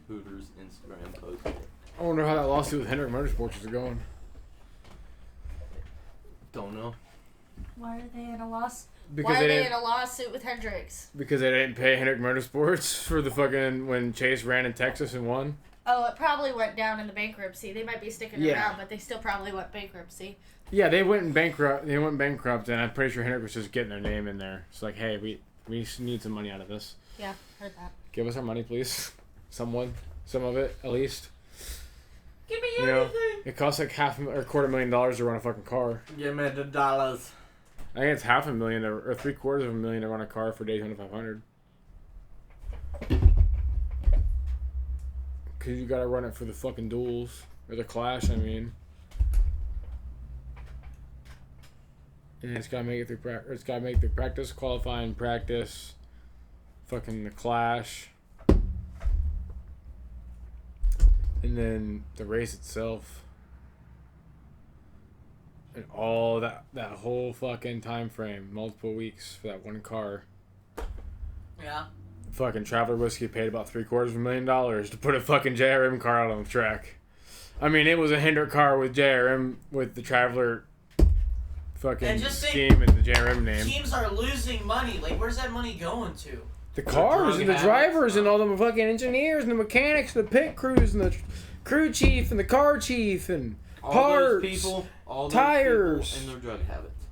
Speaker 5: Hooters Instagram posted it.
Speaker 2: I wonder how that lawsuit with Hendrick Motorsports is going.
Speaker 5: Don't know.
Speaker 4: Why are they in a lawsuit?
Speaker 2: Because
Speaker 4: Why are
Speaker 2: they
Speaker 4: they
Speaker 2: didn't,
Speaker 4: in a lawsuit with Hendrix?
Speaker 2: because they didn't pay Hendrick Motorsports for the fucking when Chase ran in Texas and won.
Speaker 4: Oh, it probably went down in the bankruptcy. They might be sticking
Speaker 2: Yeah.
Speaker 4: around, but they still probably went bankruptcy.
Speaker 2: Yeah, they went bankrupt. They went bankrupt, and I'm pretty sure Hendrick was just getting their name in there. It's like, hey, we need some money out of this.
Speaker 4: Yeah, heard that.
Speaker 2: Give us our money, please. Someone, some of it at least.
Speaker 4: Give me
Speaker 2: You know,
Speaker 4: everything.
Speaker 2: it costs like $250,000 to run a fucking car.
Speaker 5: Give me the dollars.
Speaker 2: I think it's $500,000 or $750,000 to run a car for Daytona 500. Cause you gotta run it for the fucking duels or the clash. I mean, and it's gotta make it through practice. It's gotta make the practice, qualifying, practice, fucking the clash, and then the race itself. And all that whole fucking time frame, multiple weeks for that one car.
Speaker 1: Yeah.
Speaker 2: Fucking Traveler Whiskey paid about $750,000 to put a fucking JRM car out on the track. I mean, it was a Hendrick car with JRM with the Traveler fucking
Speaker 1: And just think,
Speaker 2: scheme and the JRM name.
Speaker 1: Teams are losing money. Like, where's that money going to?
Speaker 2: The cars
Speaker 5: drug
Speaker 2: and the
Speaker 5: habits,
Speaker 2: drivers and all the fucking engineers and the mechanics and the pit crews and the crew chief and the car chief and
Speaker 5: All
Speaker 2: parts.
Speaker 5: those people, all those
Speaker 2: tires.
Speaker 5: people and their drug habits.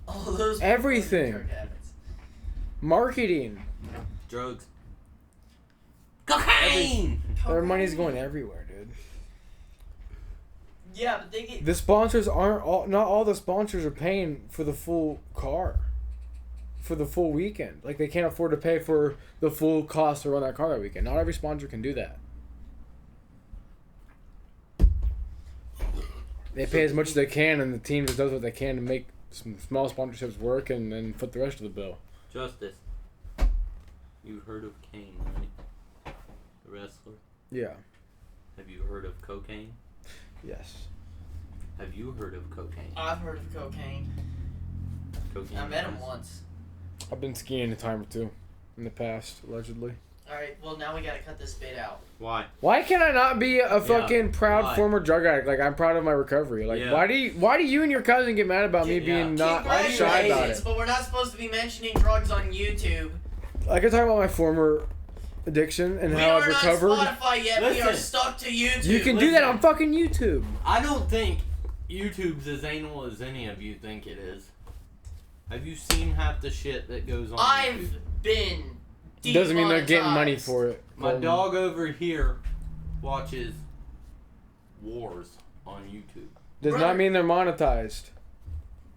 Speaker 1: All those people
Speaker 2: Everything.
Speaker 1: with drug habits.
Speaker 2: Marketing.
Speaker 5: Drugs. Cocaine!
Speaker 2: Their money's going everywhere, dude.
Speaker 1: Yeah, but they get.
Speaker 2: The sponsors aren't all. Not all the sponsors are paying for the full car, for the full weekend. Like they can't afford to pay for the full cost to run that car that weekend. Not every sponsor can do that. They pay as much as they can, and the team just does what they can to make some small sponsorships work, and then foot the rest of the bill.
Speaker 5: Justice. You heard of Kane, right? The wrestler.
Speaker 2: Yeah.
Speaker 5: Have you heard of cocaine?
Speaker 2: Yes.
Speaker 5: Have you heard of cocaine?
Speaker 1: I've heard of cocaine.
Speaker 5: Cocaine.
Speaker 1: I met him
Speaker 5: is-
Speaker 1: once.
Speaker 2: I've been skiing a time or two in the past, allegedly.
Speaker 1: Alright, well, now we gotta cut this bit out.
Speaker 5: Why?
Speaker 2: Why can I not be a fucking proud
Speaker 5: why?
Speaker 2: former drug addict? Like I'm proud of my recovery. Like
Speaker 5: Yeah.
Speaker 2: why do you and your cousin get mad about me
Speaker 5: Yeah.
Speaker 2: being not
Speaker 5: Why do you
Speaker 2: shy about
Speaker 1: Congratulations,
Speaker 2: it?
Speaker 1: but we're not supposed to be mentioning drugs on YouTube.
Speaker 2: I can talk about my former addiction and
Speaker 1: We
Speaker 2: how I've
Speaker 1: are
Speaker 2: recovered.
Speaker 1: not Spotify yet. We are
Speaker 5: Listen.
Speaker 1: stuck to YouTube.
Speaker 2: You can do that
Speaker 5: Listen.
Speaker 2: on fucking YouTube.
Speaker 5: I don't think YouTube's as anal as any of you think it is. Have you seen half the shit that goes on
Speaker 1: I've
Speaker 5: YouTube?
Speaker 1: been.
Speaker 2: Doesn't mean they're getting money
Speaker 1: demonetized.
Speaker 2: for it.
Speaker 5: My dog over here watches wars on YouTube.
Speaker 2: Does
Speaker 1: Brother.
Speaker 2: not mean they're monetized.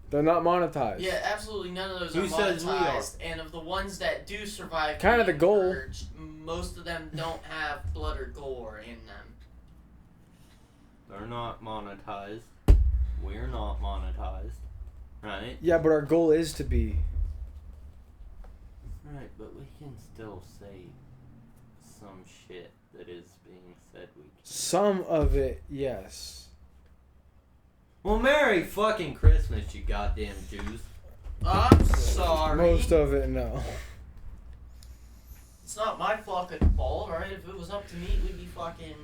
Speaker 2: They're not monetized.
Speaker 1: Yeah, absolutely none of those
Speaker 5: Who
Speaker 1: are
Speaker 5: says we are?
Speaker 1: monetized. And of the ones that do survive,
Speaker 2: Kinda the
Speaker 1: being
Speaker 2: goal.
Speaker 1: purged, most of them don't have blood or gore in them.
Speaker 5: They're not monetized. We're not monetized. Right?
Speaker 2: Yeah, but our goal is to be.
Speaker 5: Right, but we can still say some shit that is being said we can't.
Speaker 2: Some of it, yes.
Speaker 5: Well, Merry fucking Christmas, you goddamn Jews.
Speaker 1: I'm sorry.
Speaker 2: Most of it, no.
Speaker 1: It's not my fucking fault, right? If it was up to me, we'd be fucking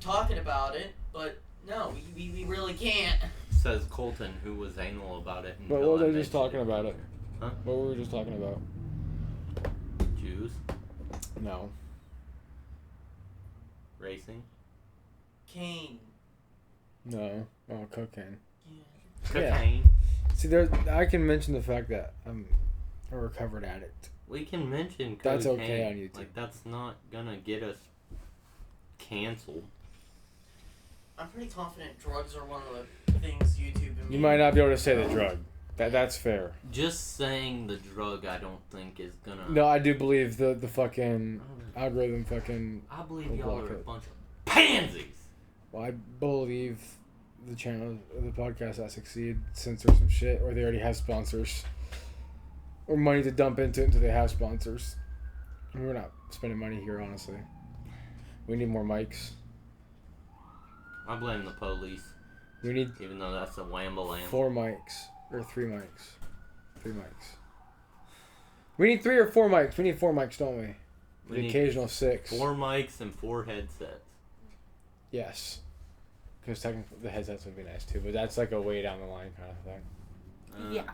Speaker 1: talking about it. But no, we really can't.
Speaker 5: Says Colton, who was anal about it.
Speaker 2: But what were they just talking about it?
Speaker 5: Huh?
Speaker 2: What were we just talking about?
Speaker 5: Jews?
Speaker 2: No.
Speaker 5: Racing?
Speaker 1: Kane.
Speaker 2: No. Oh, cocaine.
Speaker 1: Yeah.
Speaker 5: Cocaine?
Speaker 2: See, I can mention the fact that I'm a recovered addict.
Speaker 5: We can mention cocaine.
Speaker 2: That's okay on YouTube.
Speaker 5: Like, that's not gonna get us canceled.
Speaker 1: I'm pretty confident drugs are one of the things YouTube and
Speaker 2: You might not be able to say the drug. That's fair.
Speaker 5: Just saying the drug, I don't think is gonna...
Speaker 2: No, I do believe the fucking algorithm fucking...
Speaker 5: I believe
Speaker 2: will
Speaker 5: y'all
Speaker 2: block
Speaker 5: are a
Speaker 2: it.
Speaker 5: bunch of pansies!
Speaker 2: Well, I believe the channel, the podcast that succeed censor some shit, or they already have sponsors. Or money to dump into it until they have sponsors. And we're not spending money here, honestly. We need more mics.
Speaker 5: I blame the police,
Speaker 2: We need
Speaker 5: even though that's a whamble-lamb.
Speaker 2: 4 mics. Or 3 mics. 3 mics. We need 3 or 4 mics. We need 4 mics, don't we?
Speaker 5: We
Speaker 2: The
Speaker 5: need
Speaker 2: occasional 6.
Speaker 5: 4 mics and 4 headsets.
Speaker 2: Yes. Because technically the headsets would be nice too, but that's like a way down the line kind of thing.
Speaker 4: Yeah.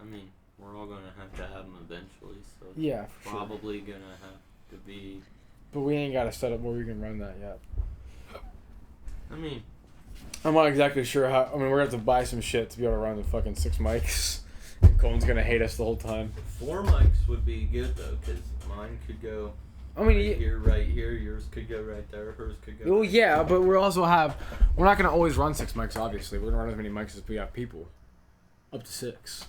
Speaker 5: I mean, we're all gonna have to have them eventually, so it's
Speaker 2: Yeah, for sure.
Speaker 5: probably gonna have to be...
Speaker 2: But we ain't got a setup where we can run that yet.
Speaker 5: I mean,
Speaker 2: I'm not exactly sure how. I mean, we're gonna have to buy some shit to be able to run the fucking 6 mics. And Colin's gonna hate us the whole time.
Speaker 5: 4 mics would be good though, because mine could go
Speaker 2: I mean,
Speaker 5: right here, yours could go right there, hers could go
Speaker 2: well,
Speaker 5: right
Speaker 2: yeah, but we're not gonna always run 6 mics. Obviously, we're gonna run as many mics as we have people. Up to 6.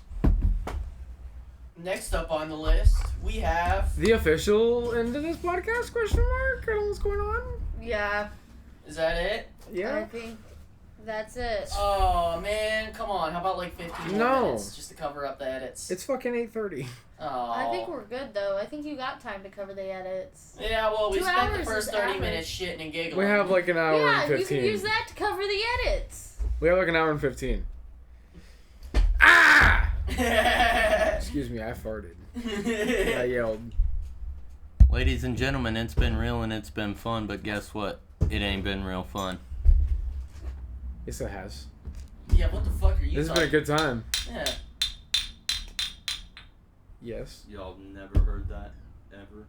Speaker 1: Next up on the list, we have...
Speaker 2: The official end of this podcast? Question mark? I don't know what's going on.
Speaker 4: Yeah.
Speaker 1: Is that it?
Speaker 4: I think that's it.
Speaker 1: Oh, man. Come on. How about like 15 more
Speaker 2: No.
Speaker 1: minutes just to cover up the edits?
Speaker 2: It's fucking 8:30.
Speaker 1: Oh.
Speaker 4: I think we're good though. I think you got time to cover the edits.
Speaker 1: Yeah, well, we
Speaker 4: 2
Speaker 1: spent the
Speaker 4: hours
Speaker 1: first
Speaker 4: is
Speaker 1: 30
Speaker 4: average.
Speaker 1: minutes shitting and giggling.
Speaker 2: We have like an hour
Speaker 4: Yeah,
Speaker 2: and
Speaker 4: you
Speaker 2: 15.
Speaker 4: can use that to cover the edits.
Speaker 2: We have like an hour and 15. Ah! Excuse me, I farted. I yelled.
Speaker 5: Ladies and gentlemen, it's been real and it's been fun, but guess what? It ain't been real fun.
Speaker 2: Yes, it has.
Speaker 1: Yeah, what the fuck are you
Speaker 2: This has been a good time.
Speaker 1: Yeah.
Speaker 2: Yes.
Speaker 5: Y'all never heard that, ever?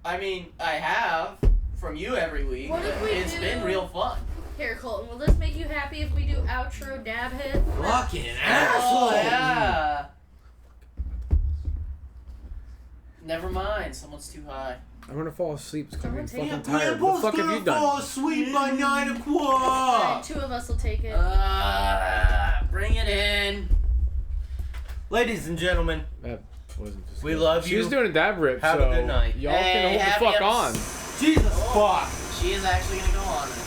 Speaker 1: I mean, I have from you every week.
Speaker 4: What if
Speaker 1: but
Speaker 4: we
Speaker 1: It's
Speaker 4: do-
Speaker 1: been real fun.
Speaker 4: Here, Colton, will this make you happy if we do outro dab hit?
Speaker 5: Fucking
Speaker 1: Oh,
Speaker 5: asshole!
Speaker 1: yeah. Never mind. Someone's too high.
Speaker 2: I'm gonna fall asleep. It's gonna be
Speaker 4: Someone
Speaker 2: fucking
Speaker 4: take
Speaker 2: tired. What the fuck have you done?
Speaker 5: asleep by 9 o'clock!
Speaker 4: Alright, 2 of us will take it.
Speaker 1: Bring it in.
Speaker 5: Ladies and gentlemen,
Speaker 2: That wasn't just
Speaker 5: we
Speaker 2: good.
Speaker 5: love
Speaker 2: She
Speaker 5: you.
Speaker 2: was doing a dab rip,
Speaker 5: Have
Speaker 2: so
Speaker 5: a good night.
Speaker 2: y'all
Speaker 1: Hey,
Speaker 2: can hold
Speaker 1: happy
Speaker 2: the fuck
Speaker 1: episode.
Speaker 2: on.
Speaker 5: Jesus fuck!
Speaker 1: She is actually gonna go on with it.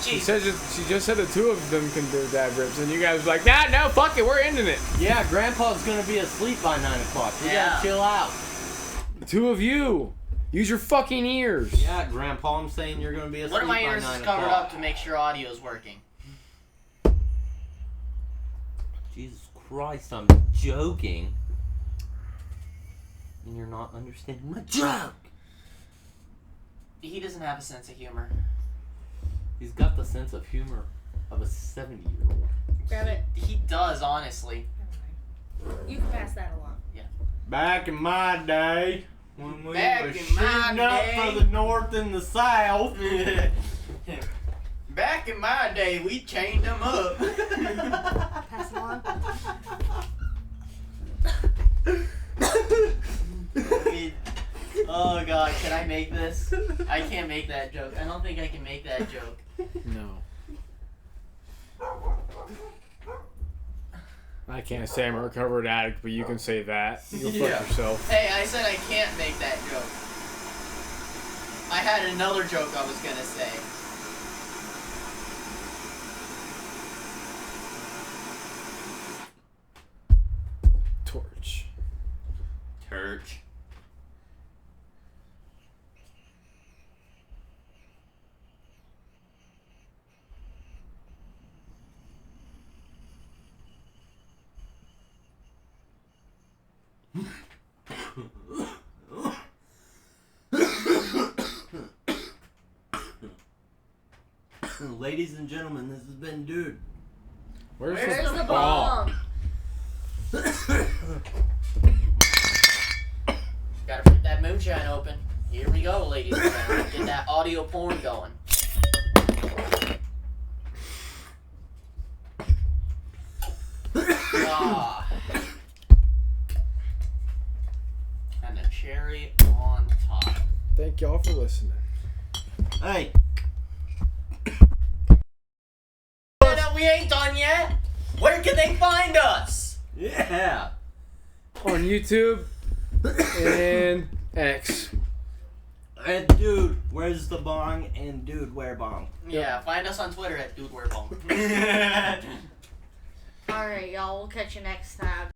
Speaker 2: She just said the 2 of them can do dab rips, and you guys were like, nah, no, fuck it, we're ending it.
Speaker 5: Yeah, Grandpa's gonna be asleep by 9 o'clock. We
Speaker 1: Yeah.
Speaker 5: gotta chill out.
Speaker 2: The 2 of you, use your fucking ears.
Speaker 5: Yeah, Grandpa, I'm saying you're gonna be asleep
Speaker 1: One of my
Speaker 5: by
Speaker 1: ears
Speaker 5: 9
Speaker 1: is covered
Speaker 5: o'clock.
Speaker 1: up to make sure audio's working.
Speaker 5: Jesus Christ, I'm joking. And you're not understanding my joke.
Speaker 1: He doesn't have a sense of humor.
Speaker 5: He's got the sense of humor of a 70-year-old.
Speaker 4: Grab it.
Speaker 1: He does, honestly.
Speaker 4: You can pass that along.
Speaker 5: Back in my day, when we
Speaker 1: Back
Speaker 5: were
Speaker 1: in
Speaker 5: shooting
Speaker 1: my
Speaker 5: up
Speaker 1: day.
Speaker 5: for the North and the South.
Speaker 1: Back in my day, we chained them up.
Speaker 4: Pass it along.
Speaker 1: Oh god, can I make this? I can't make that joke. I don't think I can make that joke.
Speaker 2: No. I can't say I'm a recovered addict, but you can say that. You'll
Speaker 1: Yeah.
Speaker 2: fuck yourself.
Speaker 1: Hey, I said I can't make that joke. I had another joke I was gonna say.
Speaker 2: Torch.
Speaker 5: Church. Ladies and gentlemen, this has been Dude.
Speaker 2: Where's
Speaker 4: Where's the
Speaker 2: ball?
Speaker 4: bomb?
Speaker 1: Gotta break that moonshine open. Here we go, ladies and gentlemen. Get that audio porn going. Ah. And a cherry on top.
Speaker 2: Thank y'all for listening.
Speaker 5: Hey.
Speaker 1: No, we ain't done yet. Where can they find us?
Speaker 5: Yeah.
Speaker 2: On YouTube and X.
Speaker 5: And Dude, where's the bong? And Dude, where bong?
Speaker 1: Yeah, find us on Twitter at Dude Where Bong.
Speaker 4: Alright, y'all. We'll catch you next time.